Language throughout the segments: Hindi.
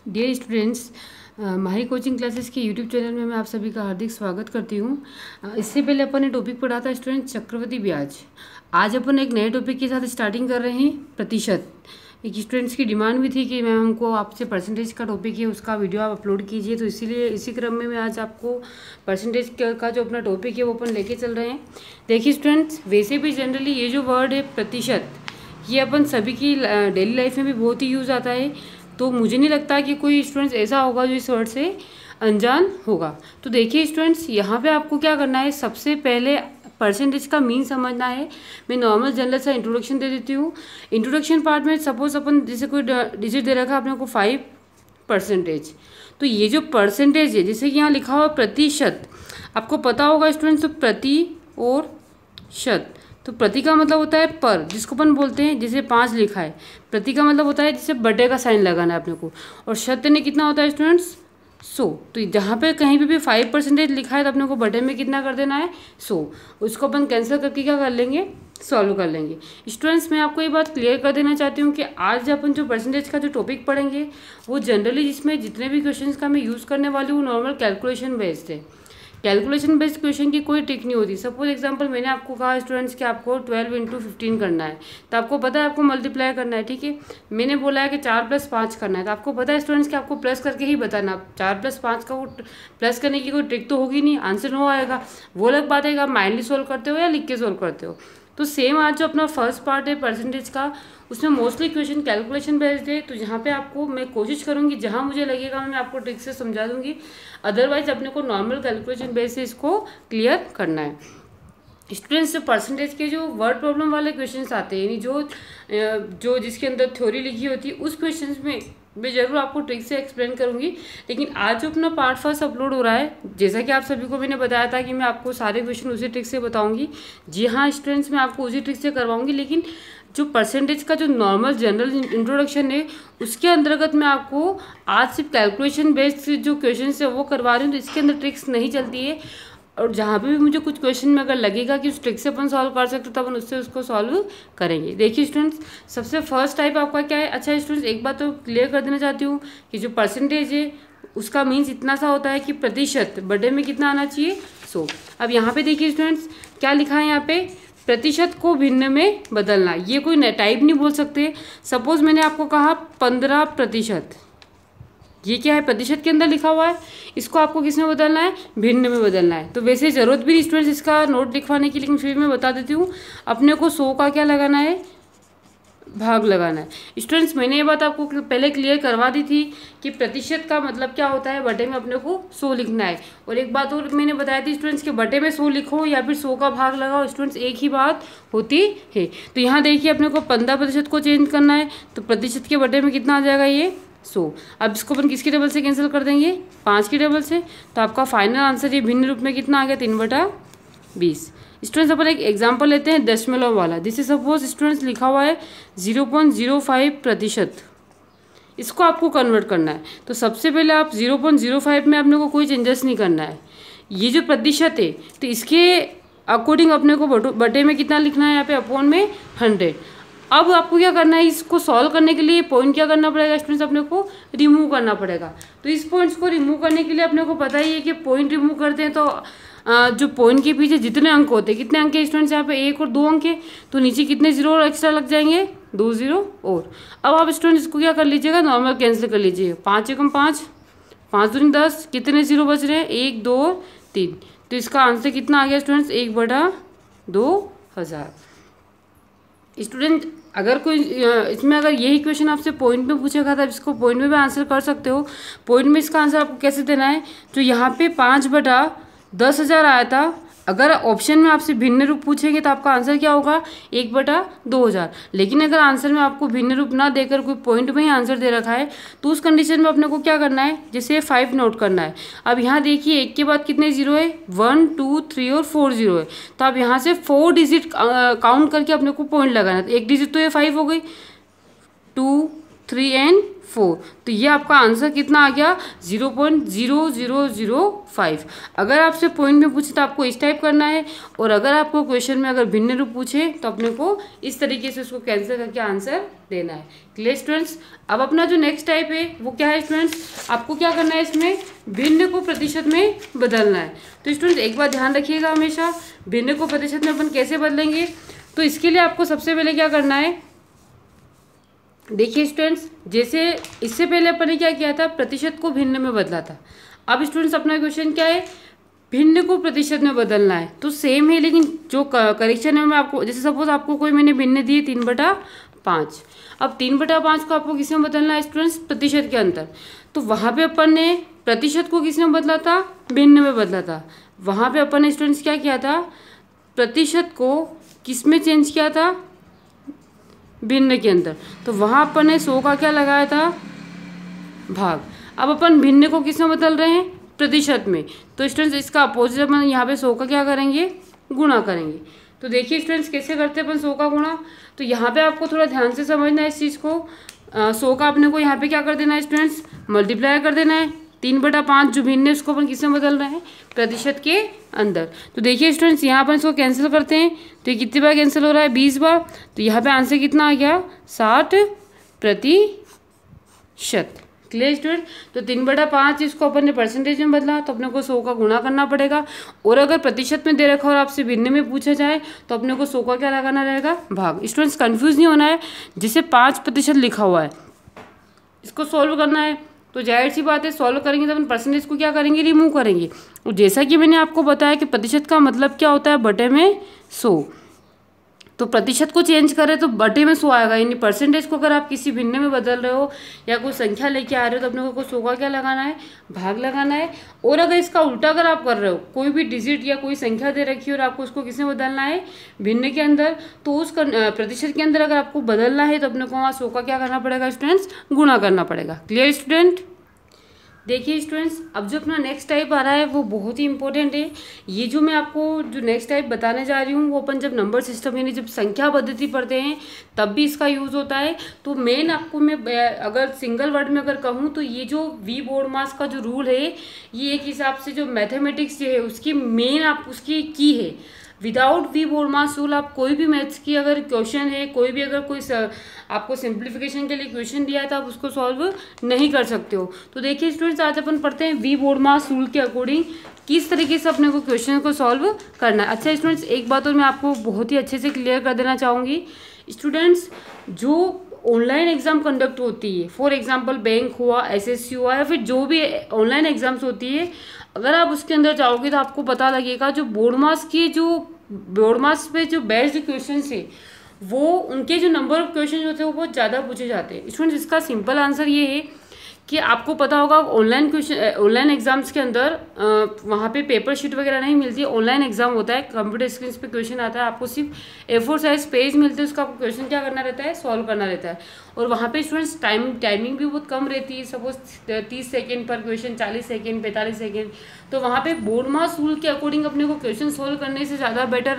डियर स्टूडेंट्स, माही कोचिंग क्लासेस के यूट्यूब चैनल में मैं आप सभी का हार्दिक स्वागत करती हूँ। इससे पहले अपन ने टॉपिक पढ़ा था स्टूडेंट्स चक्रवृद्धि ब्याज। आज अपन एक नए टॉपिक के साथ स्टार्टिंग कर रहे हैं प्रतिशत। एक स्टूडेंट्स की डिमांड भी थी कि मैम हमको आपसे परसेंटेज का टॉपिक है उसका वीडियो आप अपलोड कीजिए, तो इसीलिए इसी क्रम में मैं आज आपको परसेंटेज का जो अपना टॉपिक है वो अपन लेके चल रहे हैं। देखिए स्टूडेंट्स, वैसे भी जनरली ये जो वर्ड है प्रतिशत, ये अपन सभी की डेली लाइफ में भी बहुत ही यूज़ आता है। तो मुझे नहीं लगता कि कोई स्टूडेंट्स ऐसा होगा जो इस वर्ड से अनजान होगा। तो देखिए स्टूडेंट्स, यहाँ पे आपको क्या करना है, सबसे पहले परसेंटेज का मीन समझना है। मैं नॉर्मल जनरल सा इंट्रोडक्शन दे देती हूँ। इंट्रोडक्शन पार्ट में सपोज अपन जैसे कोई डिजिट दे रखा है अपने को 5%, तो ये जो परसेंटेज है जैसे कि यहाँ लिखा हुआ प्रतिशत, आपको पता होगा स्टूडेंट्स, तो प्रति और शत, तो प्रति का मतलब होता है पर, जिसको अपन बोलते हैं, जैसे 5 लिखा है, प्रति का मतलब होता है जिससे बटे का साइन लगाना है अपने को, और शत ने कितना होता है स्टूडेंट्स 100। तो जहाँ पे कहीं भी 5% लिखा है तो अपने को बटे में कितना कर देना है 100। उसको अपन कैंसिल करके क्या कर लेंगे, सॉल्व कर लेंगे। स्टूडेंट्स, मैं आपको ये बात क्लियर कर देना चाहती हूँ कि आज अपन जो परसेंटेज का जो टॉपिक पढ़ेंगे वो जनरली जिसमें जितने भी क्वेश्चन का मैं यूज़ करने वाली हूँ नॉर्मल कैलकुलेशन बेस्ड है। कैलकुलेशन बेस्ड क्वेश्चन की कोई ट्रिक नहीं होती। सपोज एग्जांपल मैंने आपको कहा स्टूडेंट्स कि आपको 12 × 15 करना है, तो आपको पता है आपको मल्टीप्लाई करना है, ठीक है। मैंने बोला है कि 4 + 5 करना है, तो आपको पता है स्टूडेंट्स कि आपको प्लस करके ही बताना। 4 + 5 का वो प्लस करने की कोई ट्रिक तो होगी नहीं, आंसर नो आएगा। वो अलग बात है कि आप माइंडली सोल्व करते हो या लिख के सोल्व करते हो। तो सेम आज जो अपना फर्स्ट पार्ट है परसेंटेज का, उसमें मोस्टली क्वेश्चन कैलकुलेशन बेस्ड है। तो यहाँ पे आपको मैं कोशिश करूँगी जहाँ मुझे लगेगा मैं आपको ट्रिक से समझा दूँगी, अदरवाइज अपने को नॉर्मल कैलकुलेशन बेस से इसको क्लियर करना है। स्टूडेंट्स, जो परसेंटेज के जो वर्ड प्रॉब्लम वाले क्वेश्चंस आते हैं, यानी जो जिसके अंदर थ्योरी लिखी होती है, उस क्वेश्चंस में मैं ज़रूर आपको ट्रिक से एक्सप्लेन करूंगी। लेकिन आज जो अपना पार्ट फर्स्ट अपलोड हो रहा है, जैसा कि आप सभी को मैंने बताया था कि मैं आपको सारे क्वेश्चन उसी ट्रिक से बताऊंगी। जी हाँ स्टूडेंट्स, मैं आपको उसी ट्रिक से करवाऊंगी, लेकिन जो परसेंटेज का जो नॉर्मल जनरल इंट्रोडक्शन है उसके अंतर्गत मैं आपको आज सिर्फ कैलकुलेशन बेस्ड जो क्वेश्चन है वो करवा रही हूँ। तो इसके अंदर ट्रिक्स नहीं चलती है, और जहाँ पे भी मुझे कुछ क्वेश्चन में अगर लगेगा कि उस ट्रिक से अपन सॉल्व कर सकते, तो अपन उससे उसको सॉल्व करेंगे। देखिए स्टूडेंट्स, सबसे फर्स्ट टाइप आपका क्या है। अच्छा स्टूडेंट्स, एक बात तो क्लियर कर देना चाहती हूँ कि जो परसेंटेज है उसका मीन्स इतना सा होता है कि प्रतिशत बटे में कितना आना चाहिए 100। अब यहाँ पे देखिए स्टूडेंट्स क्या लिखा है, यहाँ पे प्रतिशत को भिन्न में बदलना। ये कोई टाइप नहीं बोल सकते। सपोज मैंने आपको कहा 15%, ये क्या है, प्रतिशत के अंदर लिखा हुआ है, इसको आपको किस में बदलना है, भिन्न में बदलना है। तो वैसे ज़रूरत भी नहीं स्टूडेंट्स इसका नोट लिखवाने की, लेकिन फिर मैं बता देती हूँ। अपने को 100 का क्या लगाना है, भाग लगाना है। स्टूडेंट्स, मैंने ये बात आपको पहले क्लियर करवा दी थी कि प्रतिशत का मतलब क्या होता है, बटे में अपने को 100 लिखना है। और एक बात और मैंने बताई थी स्टूडेंट्स के बटे में 100 लिखो या फिर 100 का भाग लगाओ, स्टूडेंट्स एक ही बात होती है। तो यहाँ देखिए अपने को 15% को चेंज करना है, तो प्रतिशत के बटे में कितना आ जाएगा, ये 100। अब इसको अपन किसकी टेबल से कैंसिल कर देंगे, 5 की टेबल से। तो आपका फाइनल आंसर ये भिन्न रूप में कितना आ गया, 3/20। स्टूडेंट्स, अपन एक एग्जांपल लेते हैं दशमलव वाला। दिस इज सपोज स्टूडेंट्स लिखा हुआ है 0.05%, इसको आपको कन्वर्ट करना है। तो सबसे पहले आप 0.05 में अपने को कोई चेंजेस नहीं करना है। ये जो प्रतिशत है तो इसके अकॉर्डिंग अपने को बटे में कितना लिखना है, यहाँ पे अपॉन में 100। अब आपको क्या करना है, इसको सॉल्व करने के लिए पॉइंट क्या करना पड़ेगा स्टूडेंट्स, अपने को रिमूव करना पड़ेगा। तो इस पॉइंट्स को रिमूव करने के लिए अपने को पता ही है कि पॉइंट रिमूव करते हैं तो जो पॉइंट के पीछे जितने अंक होते हैं, कितने अंक है स्टूडेंट्स, यहाँ पे 1 और 2 अंक है, तो नीचे कितने जीरो और एक्स्ट्रा लग जाएंगे, 2 जीरो और। अब आप स्टूडेंट्स इसको क्या कर लीजिएगा, नॉर्मल कैंसिल कर लीजिएगा। 5 × 5, 5 दूनी 10, कितने जीरो बच रहे हैं, 1 2 3। तो इसका आंसर कितना आ गया स्टूडेंट्स, 1/2000। स्टूडेंट, अगर कोई इसमें अगर यही क्वेश्चन आपसे पॉइंट में पूछेगा था, इसको पॉइंट में भी आंसर कर सकते हो। पॉइंट में इसका आंसर आपको कैसे देना है, तो यहाँ पे 5/10,000 आया था। अगर ऑप्शन में आपसे भिन्न रूप पूछेंगे तो आपका आंसर क्या होगा, 1/2000। लेकिन अगर आंसर में आपको भिन्न रूप ना देकर कोई पॉइंट में ही आंसर दे रखा है, तो उस कंडीशन में अपने को क्या करना है, जैसे 5 नोट करना है। अब यहाँ देखिए 1 के बाद कितने जीरो है, 1 2 3 और 4 जीरो है। तो आप यहाँ से 4 डिजिट काउंट करके अपने को पॉइंट लगाना है। तो 1 डिजिट तो ये 5 हो गई, 2 3 एंड 4। तो ये आपका आंसर कितना आ गया 0.0005। अगर आपसे पॉइंट में पूछे तो आपको इस टाइप करना है, और अगर आपको क्वेश्चन में अगर भिन्न रूप पूछे तो अपने को इस तरीके से उसको कैंसिल करके आंसर देना है। Clear students. अब अपना जो नेक्स्ट टाइप है वो क्या है स्टूडेंट्स, आपको क्या करना है, इसमें भिन्न को प्रतिशत में बदलना है। तो स्टूडेंट्स एक बात ध्यान रखिएगा, हमेशा भिन्न को प्रतिशत में अपन कैसे बदलेंगे। तो इसके लिए आपको सबसे पहले क्या करना है, देखिए स्टूडेंट्स, जैसे इससे पहले अपन ने क्या किया था, प्रतिशत को भिन्न में बदला था। अब स्टूडेंट्स अपना क्वेश्चन क्या है, भिन्न को प्रतिशत में बदलना है। तो सेम है, लेकिन जो करेक्शन है मैं आपको, जैसे सपोज आपको कोई मैंने भिन्न दिए 3/5। अब 3/5 को आपको किस में बदलना है स्टूडेंट्स, प्रतिशत के अंदर। तो वहाँ पे अपन ने प्रतिशत को किस में बदला था, भिन्न में बदला था। वहाँ पे अपन ने स्टूडेंट्स क्या किया था, प्रतिशत को किस में चेंज किया था, भिन्न के अंदर। तो वहाँ अपन ने 100 का क्या लगाया था, भाग। अब अपन भिन्न को किस में बदल रहे हैं, प्रतिशत में। तो स्टूडेंट्स इसका अपोजिट अपन यहाँ पे 100 का क्या करेंगे, गुणा करेंगे। तो देखिए स्टूडेंट्स कैसे करते हैं अपन 100 का गुणा। तो यहाँ पे आपको थोड़ा ध्यान से समझना है इस चीज़ को। 100 का अपने को यहाँ पे क्या कर देना है स्टूडेंट्स, मल्टीप्लाई कर देना है। 3/5 जो भिन्न है उसको अपन किस में बदल रहे हैं, प्रतिशत के अंदर। तो देखिए स्टूडेंट्स यहाँ अपन इसको कैंसिल करते हैं, तो ये कितनी बार कैंसिल हो रहा है, 20 बार। तो यहाँ पे आंसर कितना आ गया, 60%। Clear student. तो 3/5 इसको अपन ने परसेंटेज में बदला, तो अपने को 100 का गुणा करना पड़ेगा। और अगर प्रतिशत में दे रखा और आपसे भिन्न में पूछा जाए तो अपने को 100 का क्या लगाना रहेगा, भाग। स्टूडेंट्स कंफ्यूज नहीं होना है, जिसे 5% लिखा हुआ है इसको सॉल्व करना है। तो जाहिर सी बात है, सॉल्व करेंगे तो अपन परसेंटेज को क्या करेंगे, रिमूव करेंगे। और जैसा कि मैंने आपको बताया कि प्रतिशत का मतलब क्या होता है, बटे में 100। तो प्रतिशत को चेंज करें तो बटे में 100 आएगा, यानी परसेंटेज को अगर आप किसी भिन्न में बदल रहे हो या कोई संख्या लेके आ रहे हो तो अपने को 100 का क्या लगाना है, भाग लगाना है। और अगर इसका उल्टा अगर आप कर रहे हो, कोई भी डिजिट या कोई संख्या दे रखी है और आपको उसको किसमें बदलना है, भिन्न के अंदर, तो उस प्रतिशत के अंदर अगर आपको बदलना है तो अपने को वहाँ 100 का क्या करना पड़ेगा स्टूडेंट्स, गुणा करना पड़ेगा। Clear student. देखिए स्टूडेंट्स अब जो अपना नेक्स्ट टाइप आ रहा है वो बहुत ही इंपॉर्टेंट है। ये जो मैं आपको जो नेक्स्ट टाइप बताने जा रही हूँ वो अपन जब नंबर सिस्टम यानी जब संख्या पद्धति पढ़ते हैं तब भी इसका यूज़ होता है। तो मेन आपको मैं अगर सिंगल वर्ड में अगर कहूँ तो ये जो वी बोर्डमास का जो रूल है ये एक हिसाब से जो मैथमेटिक्स है उसकी मेन आप उसकी की है। विदाउट वी बोर्डमास रूल आप कोई भी मैथ्स की अगर क्वेश्चन है, कोई भी अगर कोई आपको सिंप्लीफिकेशन के लिए क्वेश्चन दिया है तो आप उसको सॉल्व नहीं कर सकते हो। तो देखिए स्टूडेंट्स आज अपन पढ़ते हैं वी बोर्डमास रूल के अकॉर्डिंग किस तरीके से अपने को क्वेश्चन को सॉल्व करना है। अच्छा स्टूडेंट्स एक बात और मैं आपको बहुत ही अच्छे से क्लियर कर देना चाहूँगी, स्टूडेंट्स जो ऑनलाइन एग्जाम कंडक्ट होती है, फॉर एग्जांपल बैंक हुआ, एसएससी हुआ या फिर जो भी ऑनलाइन एग्जाम्स होती है, अगर आप उसके अंदर जाओगे तो आपको पता लगेगा जो बोर्डमास पे जो बेस्ड क्वेश्चन है वो उनके जो नंबर ऑफ क्वेश्चन होते हैं वो बहुत ज़्यादा पूछे जाते हैं। स्टूडेंट्स इसका सिंपल आंसर ये है कि आपको पता होगा ऑनलाइन एग्जाम्स के अंदर वहाँ पे पेपर शीट वगैरह नहीं मिलती, ऑनलाइन एग्जाम होता है, कंप्यूटर स्क्रीन पे क्वेश्चन आता है, आपको सिर्फ A4 साइज पेज मिलते हैं, उसका आपको क्वेश्चन क्या करना रहता है, सॉल्व करना रहता है। और वहाँ पे स्टूडेंट्स टाइमिंग भी बहुत कम रहती है, सपोज 30 सेकेंड पर क्वेश्चन, 40 सेकेंड, 45 सेकेंड। तो वहाँ पे बोर्डमास रूल के अकॉर्डिंग अपने को क्वेश्चन सॉल्व करने से ज़्यादा बेटर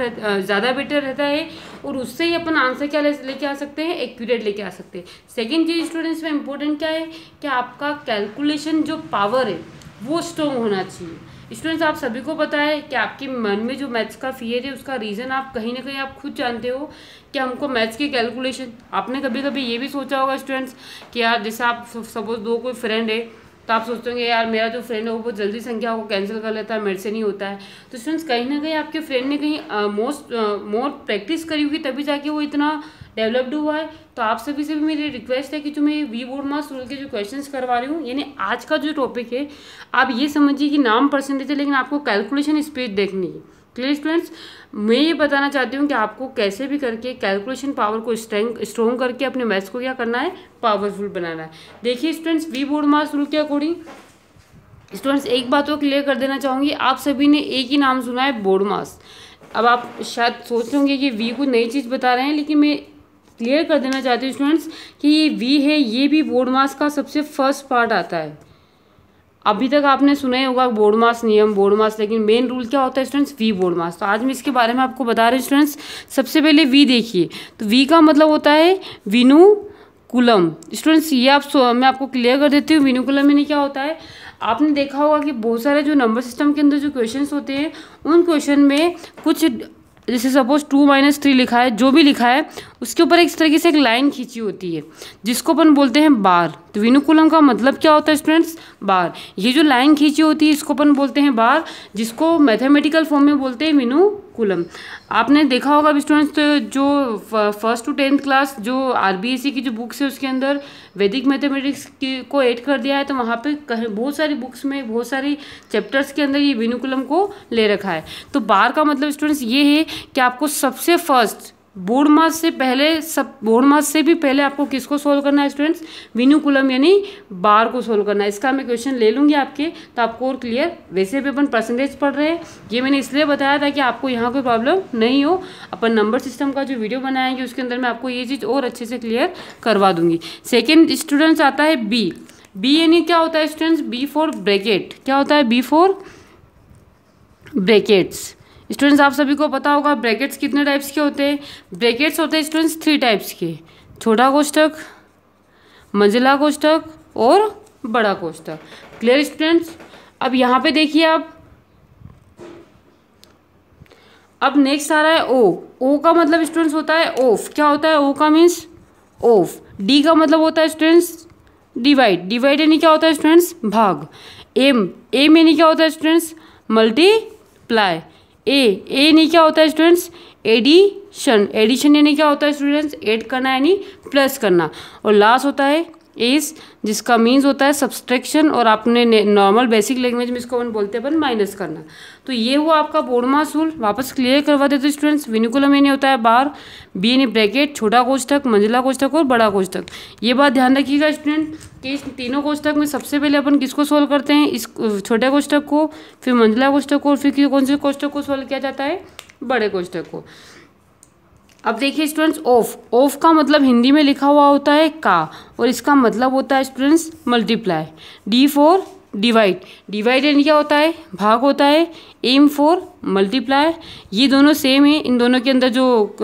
रहता है और उससे ही अपन आंसर क्या लेके आ सकते हैं, एक्यूरेट लेके आ सकते हैं। सेकेंड चीज स्टूडेंट्स में इंपॉर्टेंट क्या है कि आपका कैलकुलेशन जो पावर है वो स्ट्रॉन्ग होना चाहिए। स्टूडेंट्स आप सभी को पता है कि आपके मन में जो मैथ्स का फियर है उसका रीज़न आप कहीं ना कहीं आप खुद जानते हो कि हमको मैथ्स की कैलकुलेशन, आपने कभी कभी ये भी सोचा होगा स्टूडेंट्स कि यार जैसे आप सपोज दो कोई फ्रेंड है तो आप सोचते होंगे यार मेरा जो फ्रेंड है वो बहुत जल्दी संख्या को कैंसिल कर लेता है, मेरे से नहीं होता है। तो स्टूडेंट्स कहीं ना कहीं आपके फ्रेंड ने कहीं मोर प्रैक्टिस करी होगी तभी जाके वो इतना डेवलप्ड हुआ है। तो आप सभी से भी मेरी रिक्वेस्ट है कि जो मैं वी बोर्डमास रूल के जो क्वेश्चंस करवा रही हूँ, यानी आज का जो टॉपिक है आप ये समझिए कि नाम परसेंटेज है लेकिन आपको कैलकुलेशन स्पीड देखनी है। क्लियर स्टूडेंट्स, मैं ये बताना चाहती हूँ कि आपको कैसे भी करके कैलकुलेशन पावर को स्ट्रॉन्ग करके अपने मैथ्स को क्या करना है, पावरफुल बनाना है। देखिए स्टूडेंट्स वी बोर्डमास रूल के अकॉर्डिंग स्टूडेंट्स एक बात को क्लियर कर देना चाहूँगी, आप सभी ने एक ही नाम सुना है बोर्डमास। अब आप शायद सोच होंगे कि वी को नई चीज़ बता रहे हैं, लेकिन मैं क्लियर कर देना चाहती हूँ स्टूडेंट्स कि ये वी है, ये भी बोर्डमास का सबसे फर्स्ट पार्ट आता है। अभी तक आपने सुना ही होगा बोर्डमास नियम, बोर्डमास, लेकिन मेन रूल क्या होता है स्टूडेंट्स, वी बोर्डमास। तो आज मैं इसके बारे में आपको बता रही हूँ स्टूडेंट्स। सबसे पहले वी देखिए, तो वी का मतलब होता है विनु कूलम। स्टूडेंट्स ये मैं आपको क्लियर कर देती हूँ, विनुकुलम यानी क्या होता है। आपने देखा होगा कि बहुत सारे जो नंबर सिस्टम के अंदर जो क्वेश्चंस होते हैं उन क्वेश्चन में कुछ, जैसे सपोज 2 - 3 लिखा है, जो भी लिखा है उसके ऊपर इस तरीके से एक लाइन खींची होती है जिसको अपन बोलते हैं बार। तो विनुकुलम का मतलब क्या होता है स्टूडेंट्स, बार। ये जो लाइन खींची होती है इसको अपन बोलते हैं बार, जिसको मैथमेटिकल फॉर्म में बोलते हैं विनुकुलम। आपने देखा होगा स्टूडेंट्स, तो जो 1st to 10th क्लास जो RBSE की जो बुक्स है उसके अंदर वैदिक मैथमेटिक्स को ऐड कर दिया है, तो वहाँ पे बहुत सारी बुक्स में बहुत सारी चैप्टर्स के अंदर ये विनुकुलम को ले रखा है। तो बार का मतलब स्टूडेंट्स ये है कि आपको सबसे फर्स्ट बोर्ड मास से पहले, बोर्ड मास से भी पहले आपको किसको सोल्व करना है स्टूडेंट्स, विनुकुलम यानी बार को सोल्व करना है। इसका मैं क्वेश्चन ले लूँगी आपके, तो आपको और क्लियर। वैसे भी अपन परसेंटेज पढ़ रहे हैं, ये मैंने इसलिए बताया था कि आपको यहाँ कोई प्रॉब्लम नहीं हो। अपन नंबर सिस्टम का जो वीडियो बनाएंगे उसके अंदर मैं आपको ये चीज़ और अच्छे से क्लियर करवा दूंगी। सेकेंड स्टूडेंट्स आता है बी। बी यानी क्या होता है स्टूडेंट्स, बी फॉर ब्रैकेट। क्या होता है, बी फॉर ब्रैकेट्स। स्टूडेंट्स आप सभी को पता होगा ब्रैकेट्स कितने टाइप्स के होते हैं। ब्रैकेट्स होते हैं स्टूडेंट्स 3 टाइप्स के, छोटा कोष्ठक, मंझला कोष्ठक और बड़ा कोष्ठक। Clear students. अब यहाँ पे देखिए आप, अब नेक्स्ट आ रहा है ओ। ओ का मतलब स्टूडेंट्स होता है ऑफ। क्या होता है, ओ का मीन्स ऑफ। डी का मतलब होता है स्टूडेंट्स डिवाइड। डिवाइड यानी क्या होता है स्टूडेंट्स, भाग। एम यानी क्या होता है स्टूडेंट्स, मल्टीप्लाई। ए यानी क्या होता है स्टूडेंट्स, एडिशन। एडिशन यानी क्या होता है स्टूडेंट्स, ऐड करना यानी प्लस करना। और लास्ट होता है एस, जिसका मीन्स होता है सब्सट्रैक्शन, और आपने नॉर्मल बेसिक लैंग्वेज में इसको अपन बोलते हैं अपन माइनस करना। तो ये हुआ आपका बोर्ड मास रूल। वापस क्लियर करवा देते स्टूडेंट्स। विनुकुलम यानी होता है बार, बी यानी ब्रैकेट, छोटा कोष्ठक, मंझला कोष्ठक और बड़ा कोष्ठक। ये बात ध्यान रखिएगा स्टूडेंट कि इस तीनों कोष्ठक में सबसे पहले अपन किसको सोल्व करते हैं, इस छोटे कोष्ठक को, फिर मंझला कोष्ठक को, और फिर कौन से कोष्ठक को सोल्व किया जाता है, बड़े कोष्ठक को। अब देखिए स्टूडेंट्स ऑफ। ऑफ का मतलब हिंदी में लिखा हुआ होता है का, और इसका मतलब होता है students multiply. D for divide. Divide यानी क्या होता है, भाग होता है। M for multiply. ये दोनों सेम है, इन दोनों के अंदर जो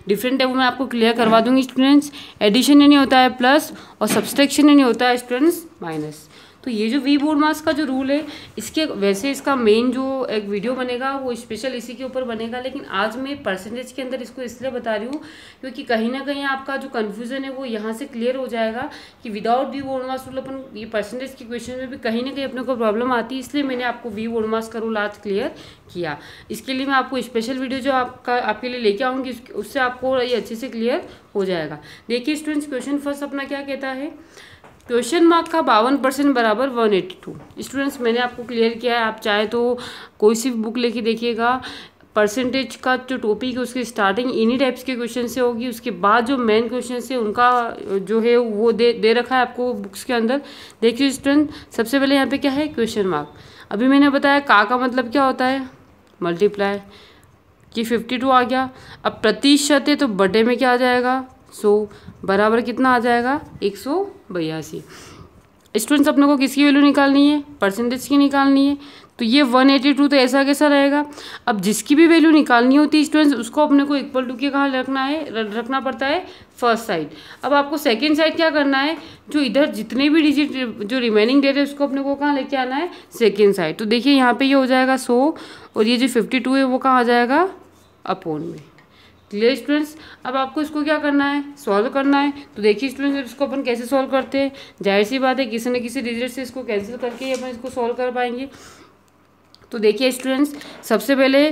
डिफरेंट है वो मैं आपको क्लियर करवा दूंगी स्टूडेंट्स। एडिशन यानी होता है प्लस, और सब्सट्रैक्शन यानी होता है स्टूडेंट्स माइनस। तो ये जो वी बोर्ड मास का जो रूल है, इसके वैसे इसका मेन जो एक वीडियो बनेगा वो स्पेशल इसी के ऊपर बनेगा, लेकिन आज मैं परसेंटेज के अंदर इसको इसलिए बता रही हूँ क्योंकि कहीं ना कहीं आपका जो कन्फ्यूजन है वो यहाँ से क्लियर हो जाएगा कि विदाउट वी बोर्ड मास रूल अपन ये परसेंटेज के क्वेश्चन में भी कहीं ना कहीं अपने को प्रॉब्लम आती है। इसलिए मैंने आपको वी बोर्ड मास का रूल आज क्लियर किया। इसके लिए मैं आपको स्पेशल वीडियो जो आपके लिए लेके आऊँगी उससे आपको ये अच्छे से क्लियर हो जाएगा। देखिए स्टूडेंट्स, क्वेश्चन फर्स्ट अपना क्या कहता है, क्वेश्चन मार्क का 52% बराबर 182। स्टूडेंट्स मैंने आपको क्लियर किया है, आप चाहे तो कोई सी भी बुक लेके देखिएगा। परसेंटेज का जो टॉपिक है उसकी स्टार्टिंग इन्हीं टाइप्स के क्वेश्चन से होगी, उसके बाद जो मेन क्वेश्चन है उनका जो है वो दे रखा है आपको बुक्स के अंदर। देखिए स्टूडेंट, सबसे पहले यहाँ पे क्या है, क्वेश्चन मार्क। अभी मैंने बताया का मतलब क्या होता है, मल्टीप्लाई। कि 52 आ गया। अब प्रतिशत है तो बटे में क्या आ जाएगा, 100 बराबर कितना आ जाएगा, 182। स्टूडेंट्स अपने को किसकी वैल्यू निकालनी है, परसेंटेज की निकालनी है। तो ये 182 तो ऐसा कैसा रहेगा। अब जिसकी भी वैल्यू निकालनी होती है स्टूडेंट्स उसको अपने को इक्वल टू के कहाँ रखना पड़ता है, फर्स्ट साइड। अब आपको सेकेंड साइड क्या करना है, जो इधर जितने भी डिजिट जो रिमेनिंग डेट है उसको अपने को कहाँ लेके आना है, सेकेंड साइड। तो देखिए यहाँ पे ये हो जाएगा 100, और ये जो 52 है वो कहाँ आ जाएगा, अपॉन में। Clear students. अब आपको इसको क्या करना है, सॉल्व करना है। तो देखिए स्टूडेंट्स, इसको अपन कैसे सॉल्व करते हैं, जाहिर सी बात है किसी न किसी डिजिट से इसको कैंसिल करके ही अपन इसको सॉल्व कर पाएंगे। तो देखिए स्टूडेंट्स, सबसे पहले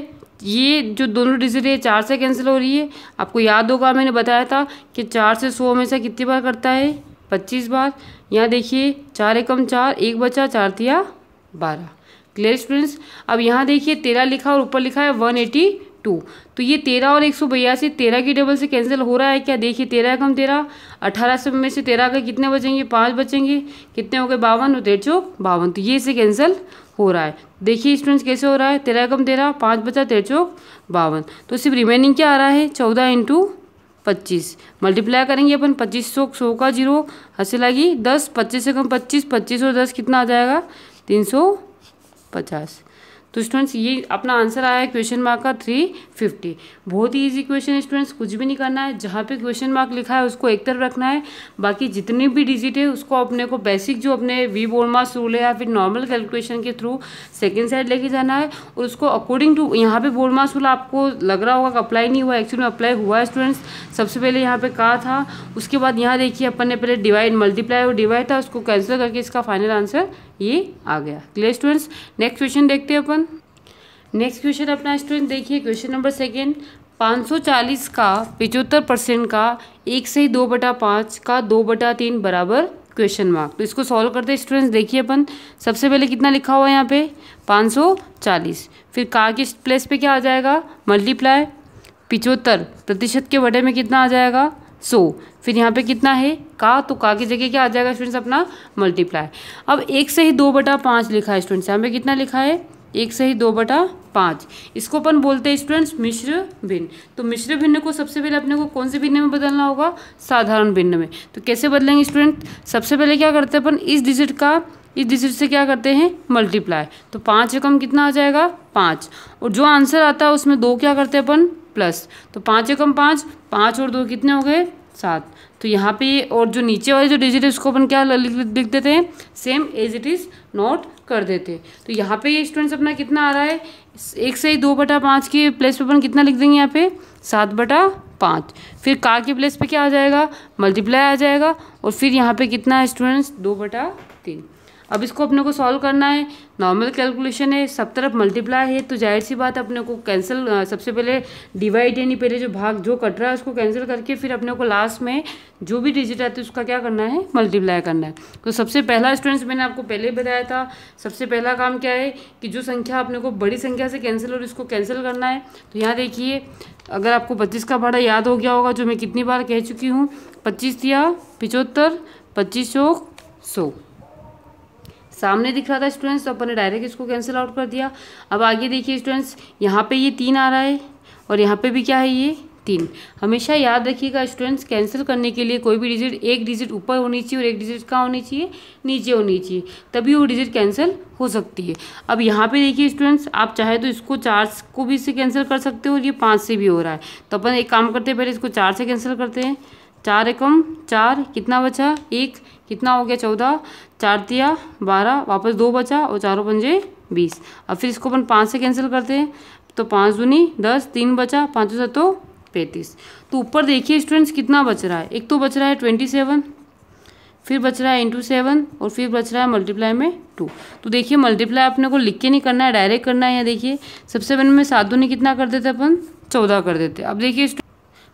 ये जो दोनों डिजिट है 4 से कैंसिल हो रही है। आपको याद होगा मैंने बताया था कि 4 से 100 में से कितनी बार करता है, 25 बार। यहाँ देखिए 4 एकम 4, 1 बचा, 4 तिया 12। Clear students. अब यहाँ देखिए 13 लिखा और ऊपर लिखा है 182। तो ये 13 और 182 13 की टेबल से कैंसिल हो रहा है क्या, देखिए 13 एकम 13, 18 में से 13 के कितने बचेंगे, 5 बचेंगे, कितने हो गए 52 और 13 चौक 52। तो ये से कैंसिल हो रहा है। देखिए स्टूडेंट्स कैसे हो रहा है, 13 एकम 13, 5 बचा, 13 चौक 52। तो सिर्फ रिमेनिंग क्या आ रहा है, 14 इंटू 25। मल्टीप्लाई करेंगे अपन, 25 100 का 0 हंसी लगी 10, 25 से कम 25, 25 और 10 कितना आ जाएगा, 350। तो स्टूडेंट्स ये अपना आंसर आया है क्वेश्चन मार्क का 350। बहुत ही ईजी क्वेश्चन है स्टूडेंट्स, कुछ भी नहीं करना है, जहाँ पे क्वेश्चन मार्क लिखा है उसको एक तरफ रखना है, बाकी जितने भी डिजिट है उसको अपने को बेसिक जो अपने वी बोर्डमास रूल है या फिर नॉर्मल कैलकुलेशन के थ्रू सेकेंड साइड लेके जाना है, और उसको अकॉर्डिंग टू यहाँ पे बोर्डमास रूल आपको लग रहा होगा कि अप्लाई नहीं हुआ, एक्चुअली में अप्लाई हुआ है स्टूडेंट्स। सबसे पहले यहाँ पे कहा था, उसके बाद यहाँ देखिए अपन ने पहले डिवाइड मल्टीप्लाई और डिवाइड था, उसको कैंसिल करके इसका फाइनल आंसर ये आ गया। क्लियर स्टूडेंट्स, नेक्स्ट क्वेश्चन देखते हैं अपन। नेक्स्ट क्वेश्चन अपना स्टूडेंट देखिए क्वेश्चन नंबर सेकेंड, 540 का 75% का 1 से 2/5 का 2/3 बराबर क्वेश्चन मार्क। तो इसको सॉल्व करते हैं स्टूडेंट्स। देखिए अपन सबसे पहले कितना लिखा हुआ है यहाँ पे 540, फिर का के प्लेस पे क्या आ जाएगा मल्टीप्लाई, 75% के बटे में कितना आ जाएगा 100, फिर यहाँ पे कितना है का, तो का की जगह क्या आ जाएगा स्टूडेंट्स अपना मल्टीप्लाई। अब 1 से ही 2/5 लिखा है स्टूडेंट्स, यहाँ पे कितना लिखा है 1 से ही 2/5, इसको अपन बोलते हैं स्टूडेंट्स मिश्र भिन्न। तो मिश्र भिन्न को सबसे पहले अपने को कौन से भिन्न में बदलना होगा, साधारण भिन्न में। तो कैसे बदलेंगे स्टूडेंट, सबसे पहले क्या करते हैं अपन इस डिजिट से क्या करते हैं मल्टीप्लाई, तो 5 एकम कितना आ जाएगा 5, और जो आंसर आता है उसमें 2 क्या करते हैं अपन प्लस, तो 5 एकम 5, 5 और 2 कितने हो गए 7। तो यहाँ पे और जो नीचे वाले जो डिजिट है उसको अपन क्या लिख देते हैं same as it is note कर देते हैं। तो यहाँ पे ये स्टूडेंट्स अपना कितना आ रहा है 1 से 2/5 के प्लेस पे अपन कितना लिख देंगे यहाँ पे 7/5, फिर का के प्लेस पे क्या आ जाएगा मल्टीप्लाई आ जाएगा, और फिर यहाँ पे कितना है स्टूडेंट्स 2/3। अब इसको अपने को सॉल्व करना है, नॉर्मल कैलकुलेशन है, सब तरफ मल्टीप्लाई है, तो जाहिर सी बात अपने को कैंसिल सबसे पहले डिवाइड यानी पहले जो भाग जो कट रहा है उसको कैंसिल करके फिर अपने को लास्ट में जो भी डिजिट आती है उसका क्या करना है मल्टीप्लाई करना है। तो सबसे पहला स्टूडेंट्स मैंने आपको पहले बताया था, सबसे पहला काम क्या है कि जो संख्या अपने को बड़ी संख्या से कैंसिल और इसको कैंसिल करना है। तो यहाँ देखिए अगर आपको 25 का भाड़ा याद हो गया होगा, जो मैं कितनी बार कह चुकी हूँ, 25 दिया 75, 25 चौक 100 सामने दिख रहा था स्टूडेंट्स, तो अपन ने डायरेक्ट इसको कैंसिल आउट कर दिया। अब आगे देखिए स्टूडेंट्स, यहाँ पे ये 3 आ रहा है और यहाँ पे भी क्या है ये 3। हमेशा याद रखिएगा स्टूडेंट्स कैंसिल करने के लिए कोई भी डिजिट एक डिजिट ऊपर होनी चाहिए और एक डिजिट कहाँ होनी चाहिए नीचे होनी चाहिए, तभी वो डिजिट कैंसिल हो सकती है। अब यहाँ पे देखिए स्टूडेंट्स, आप चाहे तो इसको 4 को भी से कैंसिल कर सकते हो और ये 5 से भी हो रहा है, तो अपन एक काम करते हैं पहले इसको 4 से कैंसिल करते हैं। 4 एकम 4, कितना बचा 1, कितना हो गया 14, 4 तिया 12, वापस 2 बचा और 4 पंजे 20। अब फिर इसको अपन 5 से कैंसिल करते हैं, तो 5 दूनी 10, 3 बचा, 5 7 35। तो ऊपर देखिए स्टूडेंट्स कितना बच रहा है, एक तो बच रहा है 27, फिर बच रहा है इंटू 7 और फिर बच रहा है मल्टीप्लाई में 2। तो देखिए मल्टीप्लाई अपने को लिख के नहीं करना है, डायरेक्ट करना है। यहाँ देखिए सबसे पहले में 7 दूनी कितना कर देते अपन 14 कर देते। अब देखिए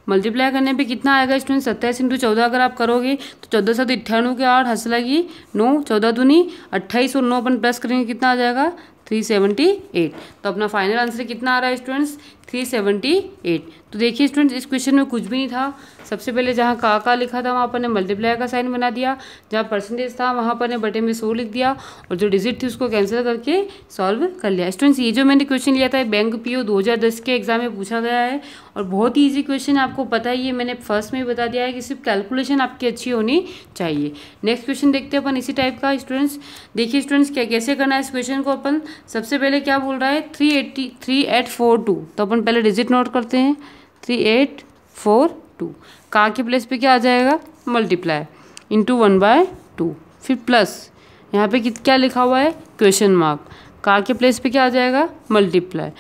मल्टीप्लाई करने पे कितना आएगा स्टूडेंट 27 इंटू 14 अगर आप करोगे तो 14 7 98 के 8 हंस लगी 9, 14 दूनी 28 और 9 अपन प्लस करेंगे कितना आ जाएगा 378। तो अपना फाइनल आंसर कितना आ रहा है स्टूडेंट्स 378। तो देखिए स्टूडेंट्स इस क्वेश्चन में कुछ भी नहीं था, सबसे पहले जहाँ का लिखा था वहाँ पर ने मल्टीप्लाई का साइन बना दिया, जहाँ परसेंटेज था वहाँ पर ने बटे में 100 लिख दिया और जो डिजिट थी उसको कैंसिल करके सॉल्व कर लिया। स्टूडेंट्स ये जो मैंने क्वेश्चन लिया था बैंक पीओ 2010 के एग्जाम में पूछा गया है और बहुत ही ईजी क्वेश्चन है, आपको पता ही है, मैंने फर्स्ट में ही बता दिया है कि सिर्फ कैलकुलेशन आपकी अच्छी होनी चाहिए। नेक्स्ट क्वेश्चन देखते हैं अपन इसी टाइप का स्टूडेंट्स। देखिए स्टूडेंट्स क्या कैसे करना है इस क्वेश्चन को अपन, सबसे पहले क्या बोल रहा है 3842, तो अपन पहले डिजिट नोट करते हैं 3842, का के प्लेस पे क्या आ जाएगा मल्टीप्लाई इंटू 1/2, फिर प्लस यहाँ पे क्या लिखा हुआ है क्वेश्चन मार्क, का के प्लेस पे क्या आ जाएगा मल्टीप्लाई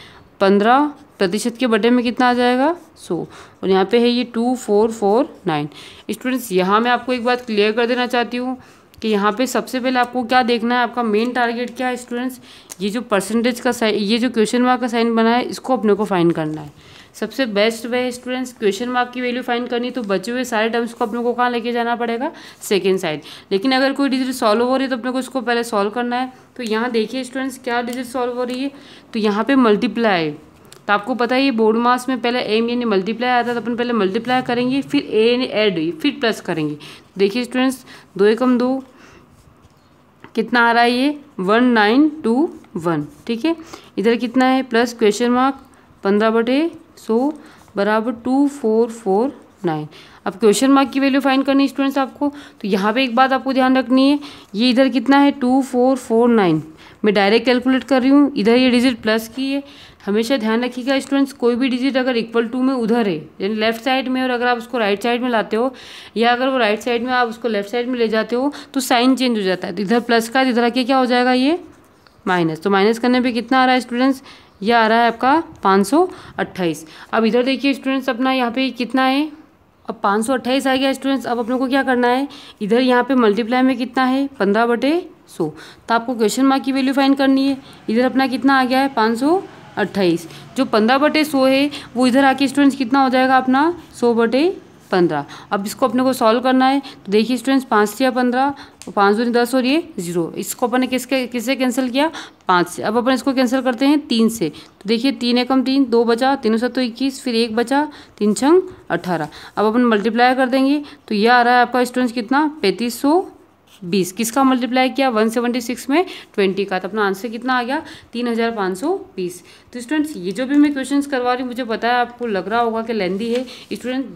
15% के बटे में कितना आ जाएगा 100 और यहाँ पे है ये 2449। स्टूडेंट्स यहाँ मैं आपको एक बात क्लियर कर देना चाहती हूँ कि यहाँ पे सबसे पहले आपको क्या देखना है, आपका मेन टारगेट क्या है स्टूडेंट्स, ये जो परसेंटेज का साइन, ये जो क्वेश्चन मार्क का साइन बना है इसको अपने को फाइंड करना है। सबसे बेस्ट वे है स्टूडेंट्स क्वेश्चन मार्क की वैल्यू फाइंड करनी, तो बचे हुए सारे टर्म्स को अपने को कहाँ लेके जाना पड़ेगा सेकेंड साइड। लेकिन अगर कोई डिजिट सॉल्व हो रही है तो अपने को इसको पहले सॉल्व करना है। तो यहाँ देखिए स्टूडेंट्स क्या डिजिट सॉल्व हो रही है, तो यहाँ पे मल्टीप्लाई, तो आपको पता है ये बोर्ड मास में पहले एम यानी मल्टीप्लाई आता है, तो अपन पहले मल्टीप्लाई करेंगे फिर ए यानी ऐड फिर प्लस करेंगे। देखिए स्टूडेंट्स 2 एकम 2 कितना आ रहा है ये 1921, ठीक है। इधर कितना है प्लस क्वेश्चन मार्क 15/100 बराबर 2449। अब क्वेश्चन मार्क की वैल्यू फाइंड करनी है स्टूडेंट्स आपको। तो यहाँ पे एक बात आपको ध्यान रखनी है, ये इधर कितना है 2449, मैं डायरेक्ट कैलकुलेट कर रही हूँ, इधर ये डिजिट प्लस की है। हमेशा ध्यान रखिएगा स्टूडेंट्स, कोई भी डिजिट अगर इक्वल टू में उधर है यानी लेफ्ट साइड में, और अगर आप उसको राइट साइड में लाते हो या अगर वो राइट साइड में आप उसको लेफ्ट साइड में ले जाते हो तो साइन चेंज हो जाता है। तो इधर प्लस का इधर आके क्या हो जाएगा ये माइनस। तो माइनस करने पे कितना आ रहा है स्टूडेंट्स, ये आ रहा है आपका 528। अब इधर देखिए स्टूडेंट्स अपना यहाँ पे कितना है, अब 528 आ गया स्टूडेंट्स। अब अपने को क्या करना है, इधर यहाँ पे मल्टीप्लाई में कितना है 15/100, तो आपको क्वेश्चन मार्क की वैल्यू फाइंड करनी है। इधर अपना कितना आ गया है 528, जो 15/100 है वो इधर आके स्टूडेंट्स कितना हो जाएगा अपना 100/15। अब इसको अपने को सॉल्व करना है। तो देखिए स्टूडेंट्स 5 या 15, 5 दूनी 10 और ये 0, इसको अपन ने किससे कैंसिल किया 5 से। अब अपन इसको कैंसिल करते हैं 3 से। तो देखिए 3 एकम 3, 2 बचा, 3 7 21, फिर 1 बचा, 3 6 18। अब अपन मल्टीप्लाई कर देंगे तो ये आ रहा है आपका स्टूडेंट्स कितना 3520। किसका मल्टीप्लाई किया 176 में 20 का, तो अपना आंसर कितना आ गया 3520। तो स्टूडेंट्स ये जो भी मैं क्वेश्चंस करवा रही हूँ, मुझे पता है आपको लग रहा होगा कि लेंदी है स्टूडेंट,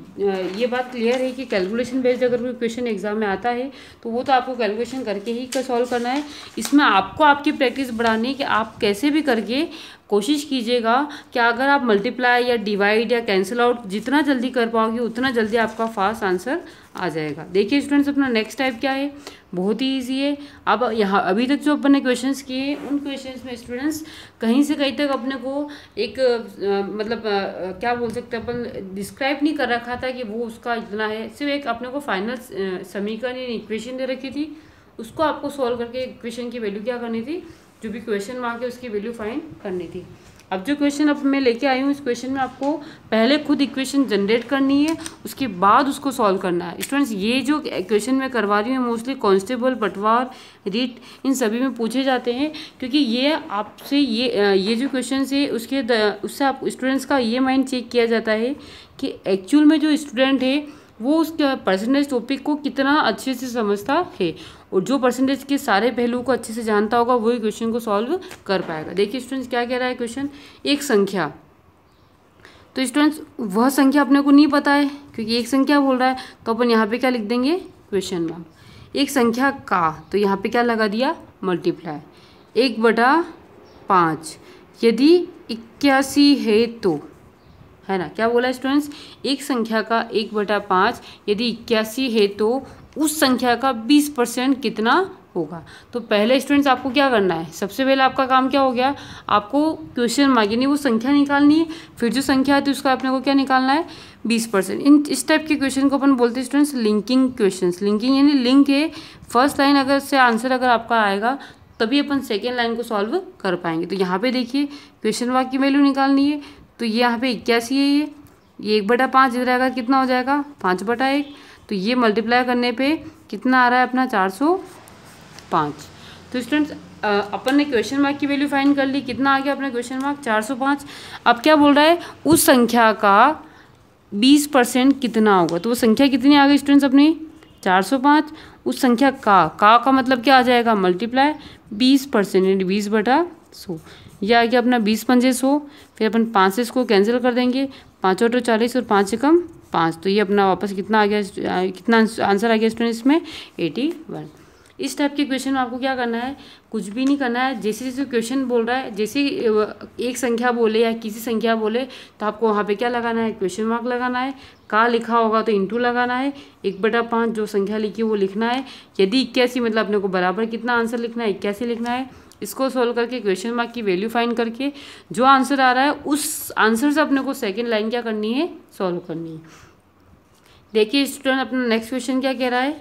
ये बात क्लियर है कि कैलकुलेशन बेस्ड अगर कोई क्वेश्चन एग्जाम में आता है तो वो तो आपको कैलकुलेशन करके ही सॉल्व करना है। इसमें आपको आपकी प्रैक्टिस बढ़ानी है कि आप कैसे भी करके कोशिश कीजिएगा कि अगर आप मल्टीप्लाई या डिवाइड या कैंसिल आउट जितना जल्दी कर पाओगे उतना जल्दी आपका फास्ट आंसर आ जाएगा। देखिए स्टूडेंट्स अपना नेक्स्ट टाइप क्या है, बहुत ही ईजी है। अब यहाँ अभी तक जो अपन ने क्वेश्चंस किए उन क्वेश्चंस में स्टूडेंट्स कहीं से कहीं तक अपने को एक क्या बोल सकते हैं अपन, डिस्क्राइब नहीं कर रखा था कि वो उसका इतना है, सिर्फ एक अपने को फाइनल समीकरण या इक्वेशन दे रखी थी, उसको आपको सॉल्व करके इक्वेशन की वैल्यू क्या करनी थी, जो भी क्वेश्चन मार्क है उसकी वैल्यू फाइंड करनी थी। अब जो क्वेश्चन अब मैं लेके आई हूँ इस क्वेश्चन में आपको पहले खुद इक्वेशन जनरेट करनी है, उसके बाद उसको सॉल्व करना है। स्टूडेंट्स ये जो क्वेश्चन मैं करवा रही हूँ मोस्टली कांस्टेबल, पटवार, रीट इन सभी में पूछे जाते हैं, क्योंकि ये आपसे ये जो क्वेश्चन है उससे आप स्टूडेंट्स का ये माइंड चेक किया जाता है कि एक्चुअल में जो स्टूडेंट है वो उस परसेंटेज टॉपिक को कितना अच्छे से समझता है, और जो परसेंटेज के सारे पहलुओं को अच्छे से जानता होगा वही क्वेश्चन को सॉल्व कर पाएगा। देखिए स्टूडेंट्स क्या कह रहा है क्वेश्चन, एक संख्या, तो स्टूडेंट्स वह संख्या अपने को नहीं पता है क्योंकि एक संख्या बोल रहा है, तो अपन यहाँ पे क्या लिख देंगे क्वेश्चन मार्क। एक संख्या का, तो यहाँ पे क्या लगा दिया मल्टीप्लाई, 1/5 यदि 81 है तो, है ना, क्या बोला स्टूडेंट्स, एक संख्या का 1/5 यदि 81 है तो उस संख्या का 20% कितना होगा। तो पहले स्टूडेंट्स आपको क्या करना है, सबसे पहले आपका काम क्या हो गया, आपको क्वेश्चन मार्क यानी वो संख्या निकालनी है, फिर जो संख्या है तो उसका अपने को क्या निकालना है 20%। इस टाइप के क्वेश्चन को अपन बोलते हैं स्टूडेंट्स लिंकिंग क्वेश्चन। लिंकिंग यानी लिंक है, फर्स्ट लाइन अगर से आंसर अगर आपका आएगा तभी अपन सेकेंड लाइन को सॉल्व कर पाएंगे। तो यहाँ पे देखिए क्वेश्चन मार्क की वैल्यू निकालनी है, तो ये यहाँ पे 81 है, ये 1/5 इधर आएगा कितना हो जाएगा 5/1, तो ये मल्टीप्लाई करने पे कितना आ रहा है अपना 405। तो स्टूडेंट्स अपन ने क्वेश्चन मार्क की वैल्यू फाइंड कर ली, कितना आ गया अपना क्वेश्चन मार्क 405। अब क्या बोल रहा है, उस संख्या का 20% कितना होगा, तो वो संख्या कितनी आ गई स्टूडेंट्स अपनी 405। उस संख्या का मतलब क्या आ जाएगा मल्टीप्लाई 20% यानी 20/100, यह आ गया अपना 20×100। फिर अपन 5 से इसको कैंसिल कर देंगे, 5 और 40 और 5 से कम 5, तो ये अपना वापस कितना आ गया, कितना आंसर आ गया स्टूडेंट इसमें 81। इस टाइप के क्वेश्चन में आपको क्या करना है, कुछ भी नहीं करना है, जैसे जैसे क्वेश्चन बोल रहा है, जैसे एक संख्या बोले या किसी संख्या बोले तो आपको वहाँ पे क्या लगाना है क्वेश्चन मार्क लगाना है, का लिखा होगा तो इंटू लगाना है, 1/5 जो संख्या लिखी वो लिखना है, यदि 81 मतलब अपने को बराबर कितना आंसर लिखना है 81 लिखना है। इसको सोल्व करके क्वेश्चन मार्क की वैल्यू फाइंड करके जो आंसर आ रहा है उस आंसर से अपने को सेकेंड लाइन क्या करनी है सॉल्व करनी है। देखिए स्टूडेंट अपना नेक्स्ट क्वेश्चन क्या कह रहा है,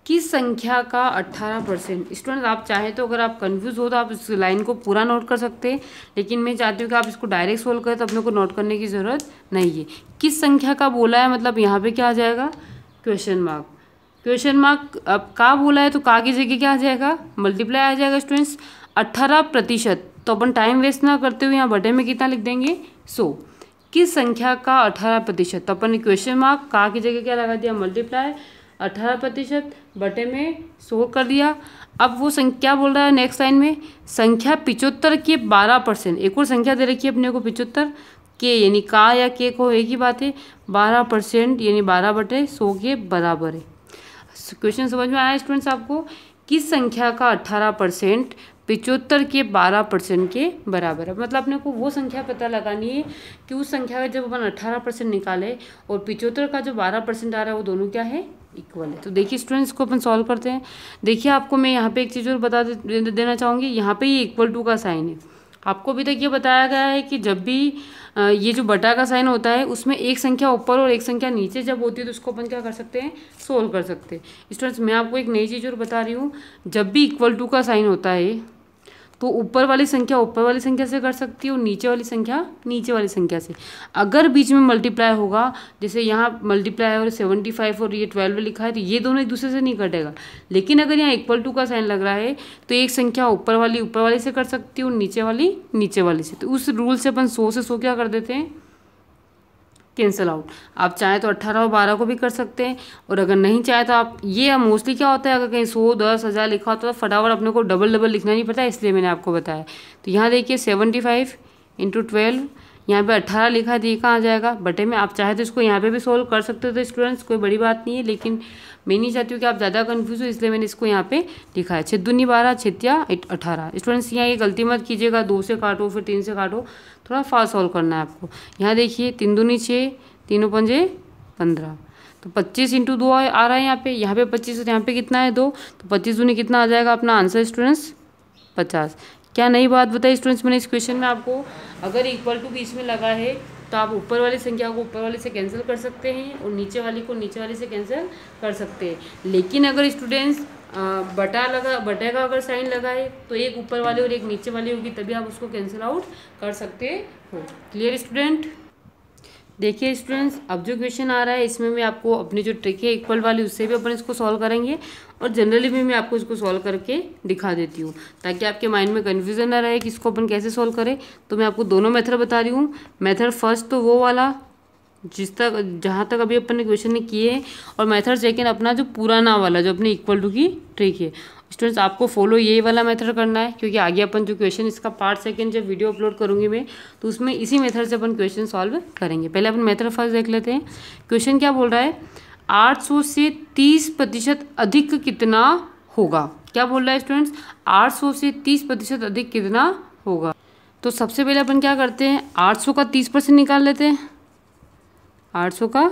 किस संख्या का 18%। स्टूडेंट आप चाहे तो अगर आप कंफ्यूज हो तो आप इस लाइन को पूरा नोट कर सकते हैं, लेकिन मैं चाहती हूँ कि आप इसको डायरेक्ट सोल्व करें तो अपने को नोट करने की ज़रूरत नहीं है। किस संख्या का बोला है मतलब यहाँ पे क्या आ जाएगा क्वेश्चन मार्क, क्वेश्चन मार्क अब का बोला है तो का की जगह क्या आ जाएगा मल्टीप्लाई आ जाएगा स्टूडेंट्स 18%। तो अपन टाइम वेस्ट ना करते हुए यहाँ बटे में कितना लिख देंगे 100। किस संख्या का 18%, तो अपन ने क्वेश्चन मार्क का की जगह क्या लगा दिया मल्टीप्लाई 18% बटे में 100 कर दिया। अब वो संख्या बोल रहा है नेक्स्ट लाइन में संख्या 75 के 12%, एक और संख्या दे रखी है अपने को 75, के यानी का या के को एक ही बात है, 12% यानी 12/100 के बराबर है। क्वेश्चन समझ में आया स्टूडेंट्स आपको? किस संख्या का 18% 75 के 12% के बराबर है। मतलब अपने को वो संख्या पता लगानी है कि उस संख्या का जब अपन 18% निकाले और 75 का जो 12% आ रहा है वो दोनों क्या है, इक्वल है। तो देखिए स्टूडेंट्स को अपन सॉल्व करते हैं। देखिए आपको मैं यहाँ पे एक चीज़ और बता देना चाहूँगी, यहाँ पे ये इक्वल टू का साइन है। आपको अभी तक ये बताया गया है कि जब भी ये जो बटा का साइन होता है उसमें एक संख्या ऊपर और एक संख्या नीचे जब होती है तो उसको अपन क्या कर सकते हैं, सोल्व कर सकते हैं। स्टूडेंट्स मैं आपको एक नई चीज़ और बता रही हूँ, जब भी इक्वल टू का साइन होता है तो ऊपर वाली संख्या ऊपर वाली संख्या से कर सकती है और नीचे वाली संख्या नीचे वाली संख्या से। अगर बीच में मल्टीप्लाई होगा, जैसे यहाँ मल्टीप्लाई और 75 और ये 12 लिखा है, तो ये दोनों एक दूसरे से नहीं कटेगा। लेकिन अगर यहाँ इक्वल टू का साइन लग रहा है तो एक संख्या ऊपर वाली से कर सकती है और नीचे वाली से। तो उस रूल से अपन 100 से 100 क्या कर देते हैं, कैंसिल आउट। आप चाहें तो 18 और 12 को भी कर सकते हैं, और अगर नहीं चाहे तो आप ये मोस्टली क्या होता है, अगर कहीं 100, 10, 1000 लिखा होता है तो फटाफट अपने को डबल लिखना नहीं पड़ता, इसलिए मैंने आपको बताया। तो यहाँ देखिए 75 × 12, यहाँ पे 18 लिखा है तो ये कहाँ आ जाएगा, बटे में। आप चाहे तो इसको यहाँ पे भी सोल्व कर सकते हो तो स्टूडेंट्स कोई बड़ी बात नहीं है, लेकिन मैं नहीं चाहती हूँ कि आप ज़्यादा कन्फ्यूज हो, इसलिए मैंने इसको यहाँ पे लिखा है। 6 दूनी 12, 6 या 18। स्टूडेंट्स यहाँ ये गलती मत कीजिएगा, 2 से काटो फिर 3 से काटो, थोड़ा फास्ट सॉल्व करना है आपको। यहाँ देखिए 3 दूनी 6, 3 पंजे 15, तो 25 × 2 आ रहा है यहाँ पे 25, यहाँ पे कितना है 2, तो 25 दूनी कितना आ जाएगा अपना आंसर स्टूडेंट्स 50। क्या नई बात बताई स्टूडेंट्स मैंने इस क्वेश्चन में आपको? अगर इक्वल टू बीच में लगा है तो आप ऊपर वाली संख्या को ऊपर वाले से कैंसिल कर सकते हैं और नीचे वाली को नीचे वाले से कैंसिल कर सकते हैं। लेकिन अगर स्टूडेंट्स बटे का अगर साइन लगा है तो एक ऊपर वाले और एक नीचे वाली होगी, तभी आप उसको कैंसिल आउट कर सकते हो। Clear student? देखिए स्टूडेंट्स, अब जो क्वेश्चन आ रहा है इसमें मैं आपको अपनी जो ट्रिक है इक्वल वाली उससे भी अपन इसको सॉल्व करेंगे, और जनरली भी मैं आपको इसको सॉल्व करके दिखा देती हूँ ताकि आपके माइंड में कन्फ्यूजन ना रहे कि इसको अपन कैसे सॉल्व करें। तो मैं आपको दोनों मेथड बता रही हूँ। मेथड फर्स्ट तो वो वाला जहाँ तक अभी अपन ने क्वेश्चन ने किए हैं, और मेथड सेकेंड अपना जो पुराना वाला जो अपने इक्वल टू की ट्रिक है। स्टूडेंट्स आपको फॉलो ये वाला मेथड करना है, क्योंकि आगे अपन जो क्वेश्चन इसका पार्ट सेकंड जब वीडियो अपलोड करूंगी मैं, तो उसमें इसी मेथड से अपन क्वेश्चन सॉल्व करेंगे। पहले अपन मेथड फर्स्ट देख लेते हैं। क्वेश्चन क्या बोल रहा है, 800 से 30% अधिक कितना होगा। क्या बोल रहा है स्टूडेंट्स, 800 से 30% अधिक कितना होगा। तो सबसे पहले अपन क्या करते हैं, 800 का 30% निकाल लेते हैं। 800 का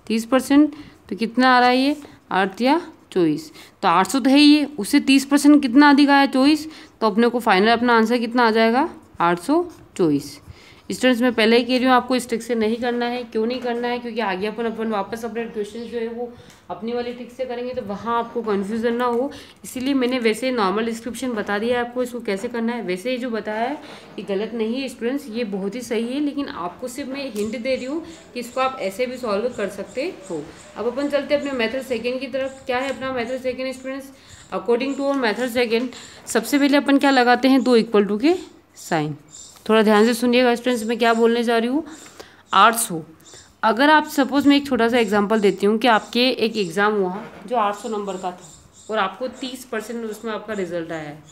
30% तो कितना आ रहा है, ये 8 या 24। तो 800 तो है ही, उससे 30% कितना अधिक आया, 24। तो अपने को फाइनल अपना आंसर कितना आ जाएगा, 824। स्टूडेंट्स मैं पहले ही कह रही हूँ आपको इस ट्रिक से नहीं करना है। क्यों नहीं करना है, क्योंकि आगे अपन वापस अपने क्वेश्चन जो है वो अपनी वाली ट्रिक से करेंगे तो वहाँ आपको कन्फ्यूजन ना हो, इसीलिए मैंने वैसे नॉर्मल डिस्क्रिप्शन बता दिया है आपको इसको कैसे करना है। वैसे ये जो बताया है ये गलत नहीं है स्टूडेंट्स, ये बहुत ही सही है, लेकिन आपको सिर्फ मैं हिंट दे रही हूँ कि इसको आप ऐसे भी सॉल्व कर सकते हो। अब अपन चलते हैं अपने मेथड सेकेंड की तरफ। क्या है अपना method second students, according to our method second सबसे पहले अपन क्या लगाते हैं, 2 इक्वल टू के साइन। थोड़ा ध्यान से सुनिएगा स्टूडेंट्स, मैं क्या बोलने जा रही हूँ। 800, अगर आप सपोज मैं एक छोटा सा एग्जांपल देती हूँ कि आपके एक एग्ज़ाम हुआ जो 800 नंबर का था और आपको 30% उसमें आपका रिजल्ट आया है,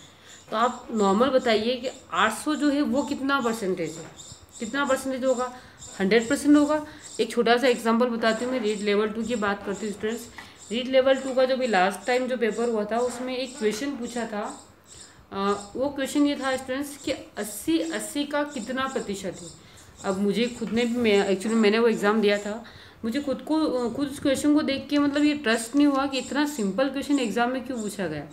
तो आप नॉर्मल बताइए कि 800 जो है वो कितना परसेंटेज है, कितना परसेंटेज होगा, 100% होगा। एक छोटा सा एग्जाम्पल बताती हूँ मैं, रीड लेवल 2 की बात करती हूँ स्टूडेंट्स। रीड लेवल 2 का जो भी लास्ट टाइम जो पेपर हुआ था उसमें एक क्वेश्चन पूछा था। वो क्वेश्चन ये था स्टूडेंट्स कि 80 का कितना प्रतिशत है। अब मुझे खुद ने भी, एक्चुअली मैंने वो एग्ज़ाम दिया था, मुझे खुद उस क्वेश्चन को देख के मतलब ये ट्रस्ट नहीं हुआ कि इतना सिंपल क्वेश्चन एग्जाम में क्यों पूछा गया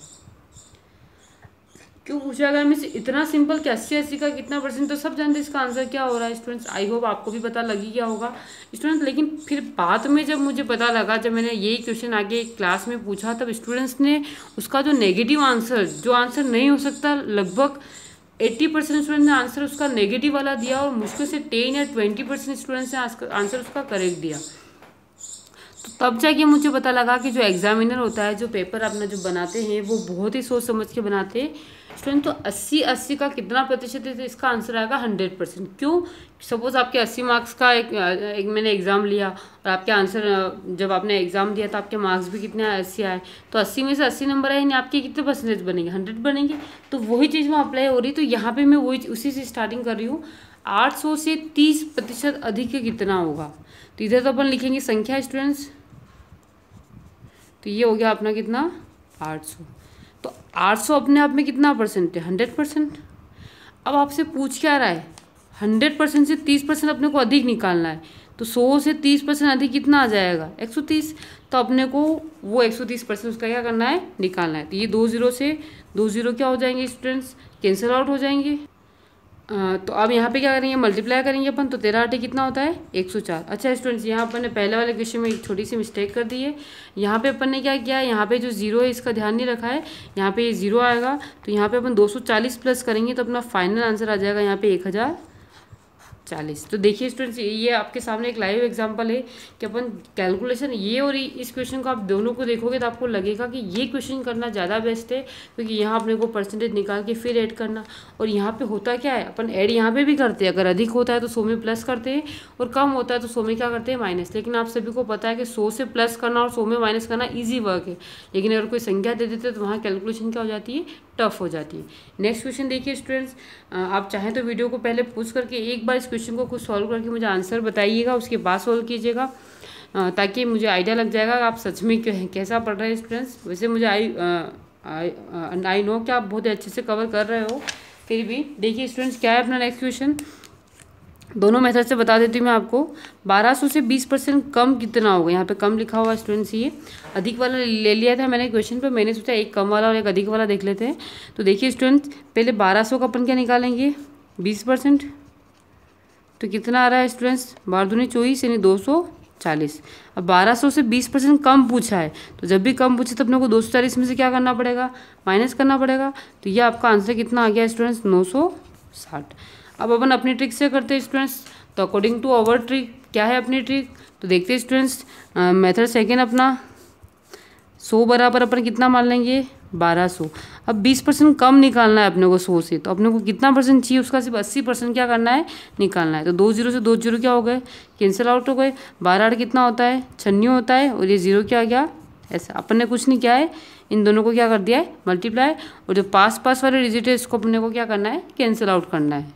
मीन्स इतना सिंपल कि 80 का कितना परसेंट, तो सब जानते इसका आंसर क्या हो रहा है स्टूडेंट्स। आई होप आपको भी पता लगी क्या होगा स्टूडेंट्स। लेकिन फिर बाद में जब मुझे पता लगा, जब मैंने यही क्वेश्चन आगे क्लास में पूछा, तब स्टूडेंट्स ने उसका जो नेगेटिव आंसर, जो आंसर नहीं हो सकता, लगभग 80% स्टूडेंट ने आंसर उसका नेगेटिव वाला दिया और मुश्किल से 10 या 20% स्टूडेंट्स ने आंसर उसका करेक्ट दिया। तो तब जाके मुझे पता लगा कि जो एग्जामिनर होता है, जो पेपर अपना जो बनाते हैं, वो बहुत ही सोच समझ के बनाते हैं स्टूडेंट। तो 80 का कितना प्रतिशत है, तो इसका आंसर आएगा 100%। क्यों, सपोज आपके 80 मार्क्स का एक मैंने एग्ज़ाम लिया और आपके आंसर जब आपने एग्ज़ाम दिया तो आपके मार्क्स भी कितने 80 आए, तो 80 में से 80 नंबर आए, यानी आपके कितने परसेंटेज बनेंगे, 100 बनेंगे। तो वही चीज़ वहाँ अप्लाई हो रही। तो यहाँ पे मैं वही उसी से स्टार्टिंग कर रही हूँ। 800 से 30% अधिक कितना होगा। तो इधर तो अपन लिखेंगे संख्या स्टूडेंट्स, तो ये हो गया अपना कितना 800। तो 800 अपने आप में कितना परसेंट है 100%। अब आपसे पूछ क्या रहा है 100% से 30% अपने को अधिक निकालना है, तो 100 से 30% अधिक कितना आ जाएगा 130। तो अपने को वो 130% उसका क्या करना है निकालना है। तो ये 2 0 से 2 0 क्या हो जाएंगे स्टूडेंट्स कैंसिल आउट हो जाएंगे। तो अब यहाँ पे क्या करेंगे मल्टीप्लाई करेंगे अपन, तो 13 8 कितना होता है 104। अच्छा स्टूडेंट्स यहाँ अपन ने पहले वाले क्वेश्चन में एक छोटी सी मिस्टेक कर दी है। यहाँ पे अपन ने क्या किया है, यहाँ पे जो जीरो है इसका ध्यान नहीं रखा है, यहाँ पे ये जीरो आएगा तो यहाँ पे अपन 240 प्लस करेंगे तो अपना फाइनल आंसर आ जाएगा यहाँ पे 1040। तो देखिए स्टूडेंट्स ये आपके सामने एक लाइव एग्जांपल है कि अपन कैलकुलेशन ये और इस क्वेश्चन को आप दोनों को देखोगे तो आपको लगेगा कि ये क्वेश्चन करना ज़्यादा बेस्ट है, क्योंकि यहाँ अपने को परसेंटेज निकाल के फिर ऐड करना। और यहाँ पे होता क्या है अपन ऐड यहाँ पे भी करते हैं, अगर अधिक होता है तो 100 में प्लस करते हैं और कम होता है तो 100 में क्या करते हैं माइनस। लेकिन आप सभी को पता है कि 100 से प्लस करना और 100 में माइनस करना ईजी वर्क है, लेकिन अगर कोई संख्या दे देते तो वहाँ कैलकुलेशन क्या हो जाती है टफ हो जाती है। नेक्स्ट क्वेश्चन देखिए स्टूडेंट्स, आप चाहें तो वीडियो को पहले पूछ करके एक बार इस क्वेश्चन को खुद सॉल्व करके मुझे आंसर बताइएगा, उसके बाद सॉल्व कीजिएगा ताकि मुझे आइडिया लग जाएगा आप सच में कैसा पढ़ रहे हैं स्टूडेंट्स। वैसे मुझे आई नो कि आप बहुत अच्छे से कवर कर रहे हो, फिर भी देखिए स्टूडेंट्स क्या है अपना नेक्स्ट क्वेश्चन। दोनों मेथड से बता देती हूँ मैं आपको। 1200 से 20% कम कितना होगा, यहाँ पे कम लिखा हुआ स्टूडेंट्स, ये अधिक वाला ले लिया था मैंने क्वेश्चन पे, मैंने सोचा एक कम वाला और एक अधिक वाला देख लेते हैं। तो देखिए स्टूडेंट्स पहले 1200 का अपन क्या निकालेंगे 20%, तो कितना आ रहा है स्टूडेंट्स 12 दूनी 24 यानी 240। अब 1200 से 20% कम पूछा है, तो जब भी कम पूछे तो अपने को 240 में से क्या करना पड़ेगा माइनस करना पड़ेगा। तो ये आपका आंसर कितना आ गया स्टूडेंट्स 960। अब अपन अपनी ट्रिक से करते हैं स्टूडेंट्स। तो अकॉर्डिंग टू आवर ट्रिक क्या है अपनी ट्रिक, तो देखते हैं स्टूडेंट्स मेथड सेकेंड अपना 100 बराबर अपन कितना मान लेंगे 1200। अब 20% कम निकालना है अपने को 100 से, तो अपने को कितना परसेंट चाहिए उसका सिर्फ 80% क्या करना है निकालना है। तो 2 0 से 2 0 क्या हो गए कैंसिल आउट हो गए। 12 8 कितना होता है 96 होता है और ये 0 क्या आ गया ऐसा। अपन ने कुछ नहीं किया है, इन दोनों को क्या कर दिया है मल्टीप्लाई, और जो पास वाले डिजिट है इसको अपने को क्या करना है कैंसिल आउट करना है।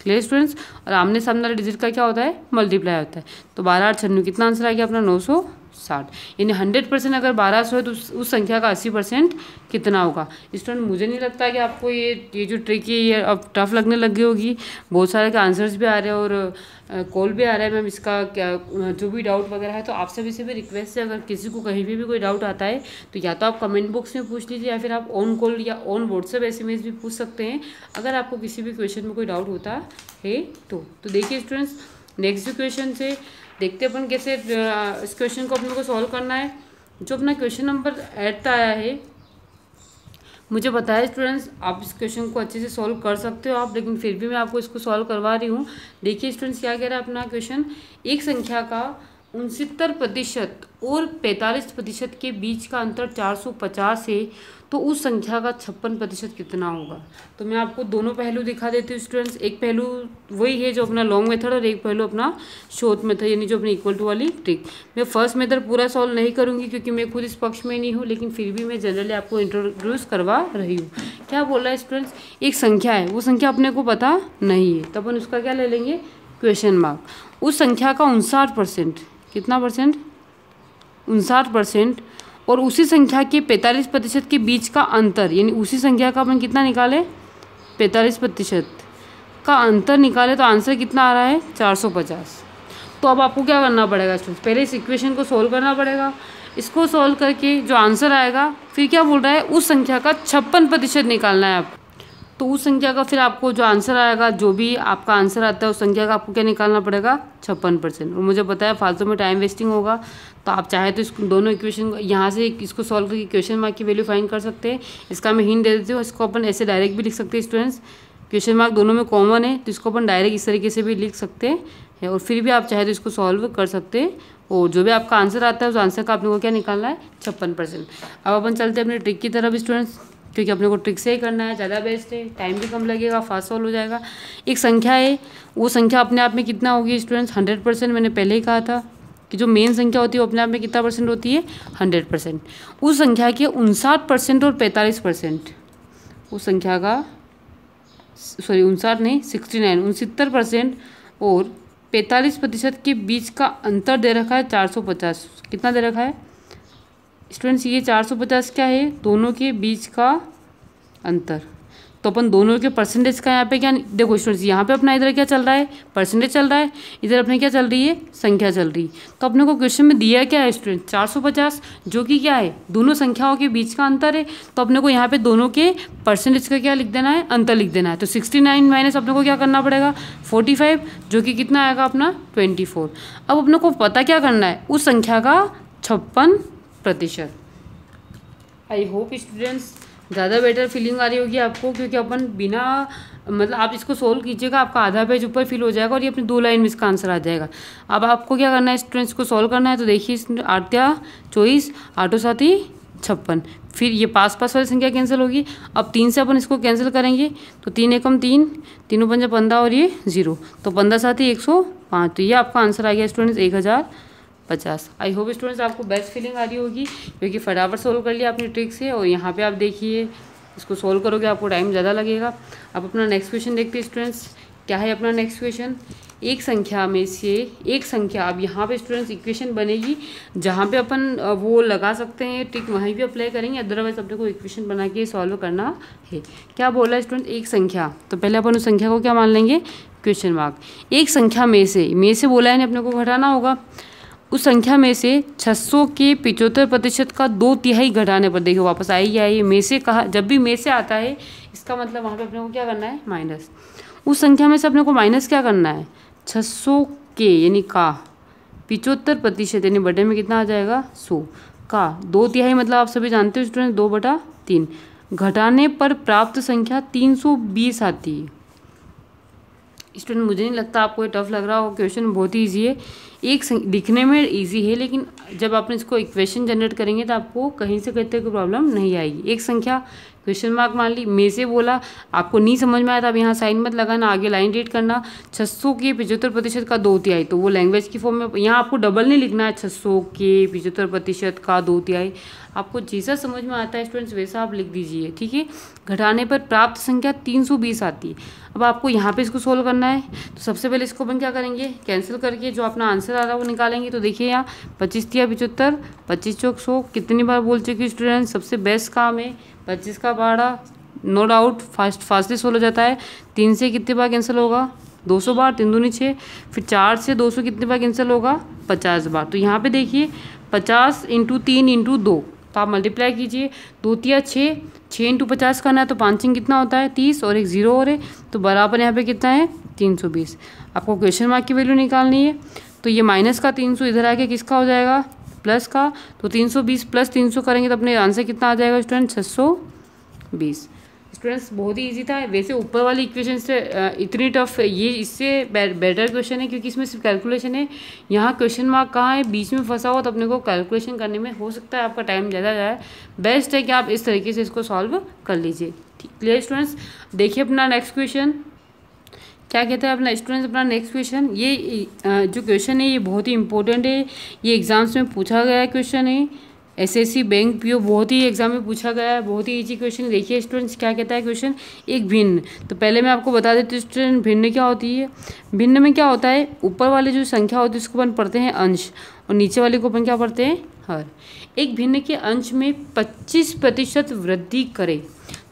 क्लियर स्टूडेंट्स, और आमने सामने वाले डिजिट का क्या होता है मल्टीप्लाई होता है। तो 12 8 96 कितना आंसर आ गया अपना 960। यानी 100% अगर 1200 है तो उस संख्या का 80% कितना होगा। स्टूडेंट मुझे नहीं लगता कि आपको ये जो ट्रिक है ये अब टफ लगने लग गई होगी। बहुत सारे के आंसर्स भी आ रहे हैं और कॉल भी आ रहा है मैम इसका क्या जो भी डाउट वगैरह है। तो आप सभी से भी रिक्वेस्ट है अगर किसी को कहीं भी कोई डाउट आता है तो या तो आप कमेंट बॉक्स में पूछ लीजिए या फिर आप ऑन कॉल या ऑन व्हाट्सएप SMS भी पूछ सकते हैं अगर आपको किसी भी क्वेश्चन में कोई डाउट होता है तो देखिए स्टूडेंट्स नेक्स्ट क्वेश्चन से देखते अपन कैसे इस क्वेश्चन को अपने को सॉल्व करना है। जो अपना क्वेश्चन नंबर 8 आया है मुझे पता है स्टूडेंट्स आप इस क्वेश्चन को अच्छे से सॉल्व कर सकते हो आप, लेकिन फिर भी मैं आपको इसको सॉल्व करवा रही हूँ। देखिए स्टूडेंट्स क्या कह रहा है अपना क्वेश्चन, एक संख्या का 69% और 45% के बीच का अंतर 450 है तो उस संख्या का 56% कितना होगा। तो मैं आपको दोनों पहलू दिखा देती हूँ स्टूडेंट्स। एक पहलू वही है जो अपना लॉन्ग मेथड और एक पहलू अपना शॉर्ट मेथड यानी जो अपनी इक्वल टू वाली ट्रिक। मैं फर्स्ट मेथड पूरा सॉल्व नहीं करूँगी क्योंकि मैं खुद इस पक्ष में नहीं हूँ, लेकिन फिर भी मैं जनरली आपको इंट्रोड्यूस करवा रही हूँ। क्या बोल रहा है स्टूडेंट्स, एक संख्या है वो संख्या अपने को पता नहीं है तो अपन उसका क्या ले लेंगे क्वेश्चन मार्क। उस संख्या का 59% कितना परसेंट 59% और उसी संख्या के 45% के बीच का अंतर यानी उसी संख्या का अपन कितना निकाले 45% का अंतर निकाले तो आंसर कितना आ रहा है 450। तो अब आपको क्या करना पड़ेगा स्टूडेंट्स, पहले इस इक्वेशन को सॉल्व करना पड़ेगा। इसको सॉल्व करके जो आंसर आएगा फिर क्या बोल रहा है उस संख्या का 56% निकालना है आप। तो उस संख्या का फिर आपको जो आंसर आएगा जो भी आपका आंसर आता है उस संख्या का आपको क्या निकालना पड़ेगा 56%। और मुझे पता है फालतू में टाइम वेस्टिंग होगा तो आप चाहे तो इसको दोनों इक्वेशन यहाँ से इसको सॉल्व करके क्वेश्चन मार्क की वैल्यू फाइंड कर सकते हैं। इसका मैं हिंट दे देती हूँ, इसको अपन ऐसे डायरेक्ट भी लिख सकते हैं स्टूडेंट्स। क्वेश्चन मार्क दोनों में कॉमन है तो इसको अपन डायरेक्ट इस तरीके से भी लिख सकते हैं और फिर भी आप चाहे तो इसको सॉल्व कर सकते हैं। और जो भी आपका आंसर आता है उस आंसर का अपने को क्या निकालना है 56%। अब अपन चलते हैं अपने ट्रिक की तरफ स्टूडेंट्स, क्योंकि अपने को ट्रिक से ही करना है, ज़्यादा बेस्ट है, टाइम भी कम लगेगा, फास्ट सॉल्व हो जाएगा। एक संख्या है वो संख्या अपने आप में कितना होगी स्टूडेंट्स 100%। मैंने पहले ही कहा था कि जो मेन संख्या होती है वो अपने आप में कितना परसेंट होती है 100%। उस संख्या के 59% और 45% उस संख्या का सॉरी 59 नहीं 69 और 45% के बीच का अंतर दे रखा है 450। कितना दे रखा है स्टूडेंट्स? ये 450 क्या है? दोनों के बीच का अंतर। तो अपन दोनों के परसेंटेज का यहाँ पे क्या, देखो स्टूडेंट्स यहाँ पे अपना इधर क्या चल रहा है? परसेंटेज चल रहा है। इधर अपने क्या चल रही है? संख्या चल रही है। तो अपने को क्वेश्चन में दिया क्या है स्टूडेंट? 450, जो कि क्या है? दोनों संख्याओं के बीच का अंतर है। तो अपने को यहाँ पे दोनों के परसेंटेज का क्या लिख देना है? अंतर लिख देना है। तो 69 माइनस अपने को क्या करना पड़ेगा? 45, जो कि कितना आएगा अपना? 24। अब अपने को पता क्या करना है? उस संख्या का 56%। आई होप स्टूडेंट्स ज़्यादा बेटर फीलिंग आ रही होगी आपको, क्योंकि अपन बिना मतलब आप इसको सोल्व कीजिएगा, आपका आधा पेज ऊपर फिल हो जाएगा और ये अपनी 2 लाइन में इसका आंसर आ जाएगा। अब आपको क्या करना है स्टूडेंट्स को सोल्व करना है। तो देखिए 8 या 24, 8 साथ ही 56, फिर ये पास वाली संख्या कैंसिल होगी। अब 3 से अपन इसको कैंसिल करेंगे तो 3 एकम 3, 3 पंजा 15 और ये 0, तो 15 साथ ही 105। तो ये आपका आंसर आ गया स्टूडेंट्स 1050। आई होप स्टूडेंट्स आपको बेस्ट फीलिंग आ रही होगी, क्योंकि फटाफट सोल्व कर लिया अपनी ट्रिक से। और यहाँ पे आप देखिए इसको सोल्व करोगे आपको टाइम ज़्यादा लगेगा। अब अपना नेक्स्ट क्वेश्चन देखते हैं स्टूडेंट्स। क्या है अपना नेक्स्ट क्वेश्चन? एक संख्या में से एक संख्या। अब यहाँ पे स्टूडेंट्स इक्वेशन बनेगी, जहाँ पे अपन वो लगा सकते हैं ट्रिक, वहीं भी अप्लाई करेंगे। अदरवाइज अपने को इक्वेशन बना के सॉल्व करना है। क्या बोला है स्टूडेंट? एक संख्या। तो पहले अपन उस संख्या को क्या मान लेंगे? Question mark. एक संख्या में से बोला है अपने को घटाना होगा। उस संख्या में से 600 के 75% का 2/3 घटाने पर, देखिए वापस आएगी आई में से कहा। जब भी में से आता है इसका मतलब वहाँ पे अपने को क्या करना है? माइनस। उस संख्या में से अपने को माइनस क्या करना है? 600 के यानी का 75% यानी बटे में कितना आ जाएगा? 100 का 2/3 मतलब आप सभी जानते हो स्टूडेंट 2/3 घटाने पर प्राप्त संख्या 320 आती है। स्टूडेंट मुझे नहीं लगता आपको ये टफ लग रहा हो, क्वेश्चन बहुत ही ईजी है। दिखने में इजी है, लेकिन जब आप इसको इक्वेशन जनरेट करेंगे तो आपको कहीं से कहीं तक कोई प्रॉब्लम नहीं आएगी। एक संख्या क्वेश्चन मार्क मान ली, में से बोला, आपको नहीं समझ में आया तो अब यहाँ साइन मत लगाना, आगे लाइन रीड करना। 600 के 75% का 2/3, तो वो लैंग्वेज की फॉर्म में, यहाँ आपको डबल नहीं लिखना है 600 के 75% का 2/3। आपको जैसा समझ में आता है स्टूडेंट्स वैसा आप लिख दीजिए, ठीक है। घटाने पर प्राप्त संख्या 320 आती है। अब आपको यहाँ पे इसको सोल्व करना है। तो सबसे पहले इसको अपन क्या करेंगे? कैंसिल करके जो अपना आंसर आ रहा है वो निकालेंगे। तो देखिए यहाँ 25 या 75, 25 चौक 100, कितनी बार बोल चुकी स्टूडेंट, सबसे बेस्ट काम है 25 का पहाड़ा। नो डाउट फास्टली सोल्व हो जाता है। 3 से कितनी बार कैंसिल होगा? 200 बार, 3 दूनी 6, फिर 4 से 200 कितनी बार कैंसिल होगा? 50 बार। तो यहाँ पे देखिए 50 × 3 × 2, तो आप मल्टीप्लाई कीजिए। 2 तिया 6, 6 × 50 करना है तो 5 कितना होता है? 30 और एक 0 और है, तो बराबर यहाँ पे कितना है? 320। आपको क्वेश्चन मार्क की वैल्यू निकालनी है। तो ये माइनस का 300 इधर आके किसका हो जाएगा? प्लस का। तो 320 + 300 करेंगे तो अपने आंसर कितना आ जाएगा स्टूडेंट? 620। स्टूडेंट्स बहुत ही इजी था। वैसे ऊपर वाली इक्वेशन से इतनी टफ, ये इससे बेटर क्वेश्चन है क्योंकि इसमें सिर्फ कैलकुलेशन है। यहाँ क्वेश्चन मार्क कहाँ है? बीच में फंसा हुआ, तो अपने को कैलकुलेशन करने में हो सकता है आपका टाइम ज़्यादा जाए। बेस्ट है कि आप इस तरीके से इसको सॉल्व कर लीजिए। Clear students? देखिए अपना नेक्स्ट क्वेश्चन क्या कहता है अपना स्टूडेंट्स। अपना नेक्स्ट क्वेश्चन, ये जो क्वेश्चन है ये बहुत ही इंपॉर्टेंट है। ये एग्जाम्स में पूछा गया क्वेश्चन है। एसएससी बैंक पीओ बहुत ही एग्जाम में पूछा गया है। बहुत ही इजी क्वेश्चन। देखिए स्टूडेंट्स क्या कहता है क्वेश्चन। एक भिन्न, तो पहले मैं आपको बता देती हूँ स्टूडेंट भिन्न क्या होती है। भिन्न में क्या होता है? ऊपर वाली जो संख्या होती है उसको अपन पढ़ते हैं अंश, और नीचे वाले को अपन क्या पढ़ते हैं? हर। एक भिन्न के अंश में 25% वृद्धि करे,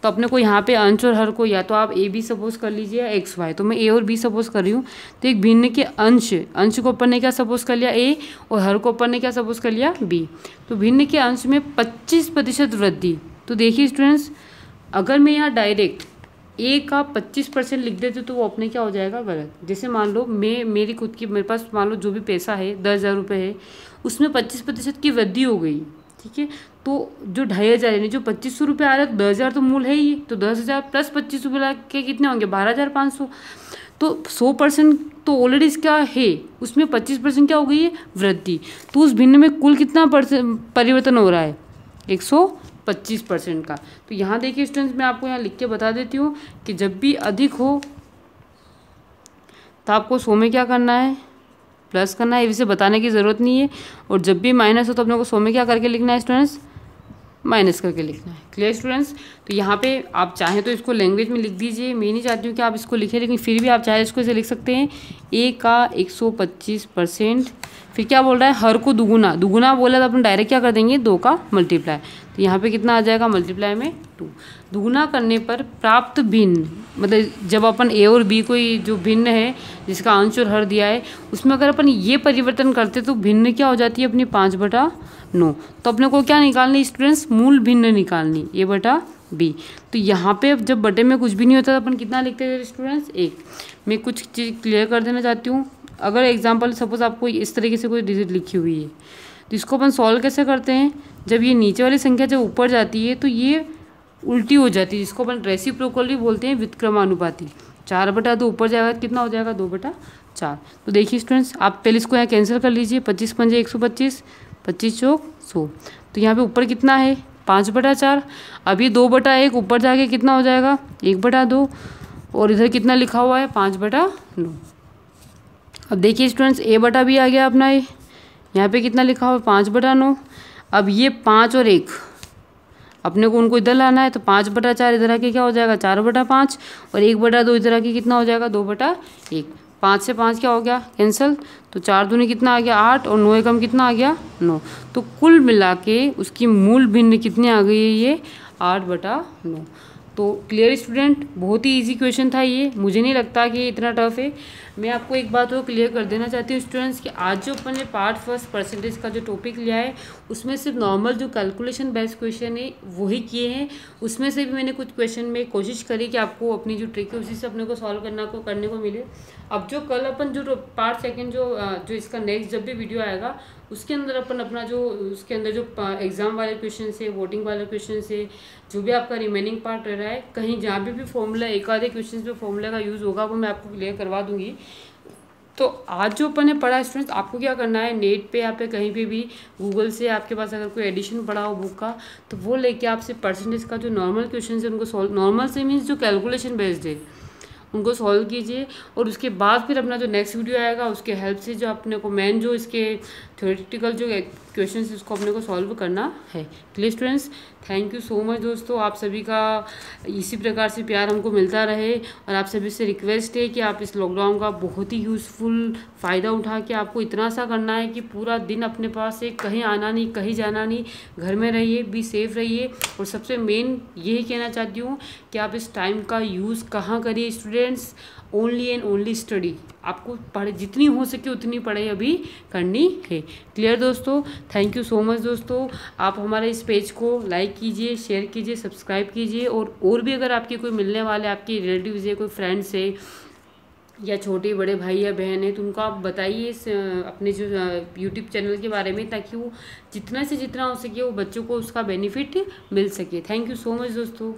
तो अपने को यहाँ पे अंश और हर को या तो आप ए बी सपोज कर लीजिए या एक्स वाई। तो मैं ए और बी सपोज कर रही हूँ। तो एक भिन्न के अंश को अपन ने क्या सपोज कर लिया? ए, और हर को अपन ने क्या सपोज कर लिया? बी। तो भिन्न के अंश में 25% वृद्धि। तो देखिए स्टूडेंट्स, अगर मैं यहाँ डायरेक्ट ए का 25% लिख देते तो वो अपने क्या हो जाएगा? गलत। जैसे मान लो मेरी खुद की, मेरे पास मान लो जो भी पैसा है 10,000 रुपये है, उसमें 25% की वृद्धि हो गई, ठीक है। तो जो 2,500 यानी जो 2500 रुपये आ रहा है, 10,000 तो मूल है ही, तो 10,000 + 25 रुपये ला के कितने होंगे? 12,500। तो 100% तो ऑलरेडी इसका है, उसमें 25% क्या हो गई है? वृद्धि। तो उस भिन्न में कुल कितना परिवर्तन हो रहा है? 125% का। तो यहाँ देखिए स्टूडेंट्स, मैं आपको यहाँ लिख के बता देती हूँ कि जब भी अधिक हो तो आपको 100 में क्या करना है? प्लस करना है। इसे बताने की ज़रूरत नहीं है। और जब भी माइनस हो तो अपने को 100 में क्या करके लिखना है स्टूडेंट्स? माइनस करके लिखना है। Clear students? तो यहाँ पे आप चाहें तो इसको लैंग्वेज में लिख दीजिए, मैं नहीं चाहती हूँ कि आप इसको लिखें, लेकिन फिर भी आप चाहे इसको ऐसे लिख सकते हैं, a का 125%। फिर क्या बोल रहा है, हर को दुगुना, दुगुना बोला तो अपन डायरेक्ट क्या कर देंगे, 2 का मल्टीप्लाई। तो यहाँ पे कितना आ जाएगा, मल्टीप्लाई में 2। दुगुना करने पर प्राप्त भिन्न, मतलब जब अपन a और b कोई जो भिन्न है जिसका अंश और हर दिया है, उसमें अगर अपन ये परिवर्तन करते तो भिन्न क्या हो जाती है अपनी 5/9। तो अपने को क्या निकालनी स्टूडेंट्स, मूल भिन्न निकालनी, a/b। तो यहाँ पे जब बटे में कुछ भी नहीं होता तो अपन कितना लिखते हैं स्टूडेंट्स, 1। मैं कुछ चीज़ क्लियर कर देना चाहती हूँ। अगर एग्जाम्पल सपोज आपको इस तरीके से कोई डिजिट लिखी हुई है, तो इसको अपन सॉल्व कैसे करते हैं, जब ये नीचे वाली संख्या जब ऊपर जाती है तो ये उल्टी हो जाती है, जिसको अपन रेसिप्रोकल भी बोलते हैं, व्युत्क्रमानुपाती। 4/2 ऊपर जाएगा कितना हो जाएगा, 2/4। तो देखिए स्टूडेंट्स, आप पहले इसको यहाँ कैंसिल कर लीजिए, 25 पंजे 125, 25 चौक 100। तो यहाँ पे ऊपर कितना है, 5/4। अभी 2/1 ऊपर जाके कितना हो जाएगा, 1/2। और इधर कितना लिखा हुआ है, 5/9। अब देखिए स्टूडेंट्स, a/b आ गया अपना, ये यहाँ पे कितना लिखा हुआ है, 5/9। अब ये 5 और 1 अपने को उनको इधर लाना है, तो 5/4 इधर आके क्या हो जाएगा, 4/5। और 1/2 इधर आके कितना हो जाएगा, 2/1। 5 से 5 क्या हो गया, कैंसिल। तो 4 दूनी कितना आ गया, 8। और 9 एकम कितना आ गया, 9। तो कुल मिला के उसकी मूल भिन्न कितनी आ गई है, ये 8/9। तो क्लियर स्टूडेंट, बहुत ही इजी क्वेश्चन था ये, मुझे नहीं लगता कि ये इतना टफ है। मैं आपको एक बात और क्लियर कर देना चाहती हूँ स्टूडेंट्स कि आज जो अपन ने पार्ट फर्स्ट परसेंटेज का जो टॉपिक लिया है, उसमें सिर्फ नॉर्मल जो कैलकुलेशन बेस्ड क्वेश्चन है वही किए हैं। उसमें से भी मैंने कुछ क्वेश्चन में कोशिश करी कि आपको अपनी जो ट्रिक है उसी से अपने को सॉल्व करने को मिले। अब जो कल अपन जो पार्ट सेकेंड जो इसका नेक्स्ट जब भी वीडियो आएगा, उसके अंदर अपन अपना जो उसके अंदर जो एग्जाम वाले क्वेश्चन से, वोटिंग वाले क्वेश्चन से, जो भी आपका रिमेनिंग पार्ट रह रहा है, कहीं जहाँ भी फॉर्मूला, एक आधे क्वेश्चन पे फॉर्मूला का यूज़ होगा, वो मैं आपको क्लियर करवा दूंगी। तो आज जो अपन ने पढ़ा स्टूडेंट्स, आपको क्या करना है, नेट पे या पे कहीं पे भी गूगल से आपके पास अगर कोई एडिशन पढ़ा हो बुक का, तो वो लेके आपसे परसेंटेज का जो नॉर्मल क्वेश्चन है उनको सॉल्व, नॉर्मल से मीन्स जो कैलकुलेशन बेस्ड है उनको सॉल्व कीजिए। और उसके बाद फिर अपना जो नेक्स्ट वीडियो आएगा उसके हेल्प से जो अपने को मेन जो इसके थ्योरेटिकल जो क्वेश्चन है उसको अपने को सॉल्व करना है। Clear students, thank you so much दोस्तों, आप सभी का इसी प्रकार से प्यार हमको मिलता रहे। और आप सभी से रिक्वेस्ट है कि आप इस लॉकडाउन का बहुत ही यूज़फुल फ़ायदा उठा के आपको इतना सा करना है कि पूरा दिन अपने पास से कहीं आना नहीं, कहीं जाना नहीं, घर में रहिए, बी सेफ रहिए। और सबसे मेन यही कहना चाहती हूँ कि आप इस टाइम का यूज़ कहाँ करिए students, only and only study. आपको पढ़े जितनी हो सके उतनी पढ़ाई अभी करनी है। क्लियर दोस्तों, थैंक यू सो मच दोस्तों। आप हमारे इस पेज को लाइक कीजिए, शेयर कीजिए, सब्सक्राइब कीजिए। और भी अगर आपके कोई मिलने वाले आपके रिलेटिव्स है, कोई फ्रेंड्स है या छोटे बड़े भाई या बहन है, तो उनको आप बताइए इस अपने जो यूट्यूब चैनल के बारे में, ताकि वो जितना से जितना हो सके वो बच्चों को उसका बेनिफिट मिल सके। थैंक यू सो मच दोस्तों।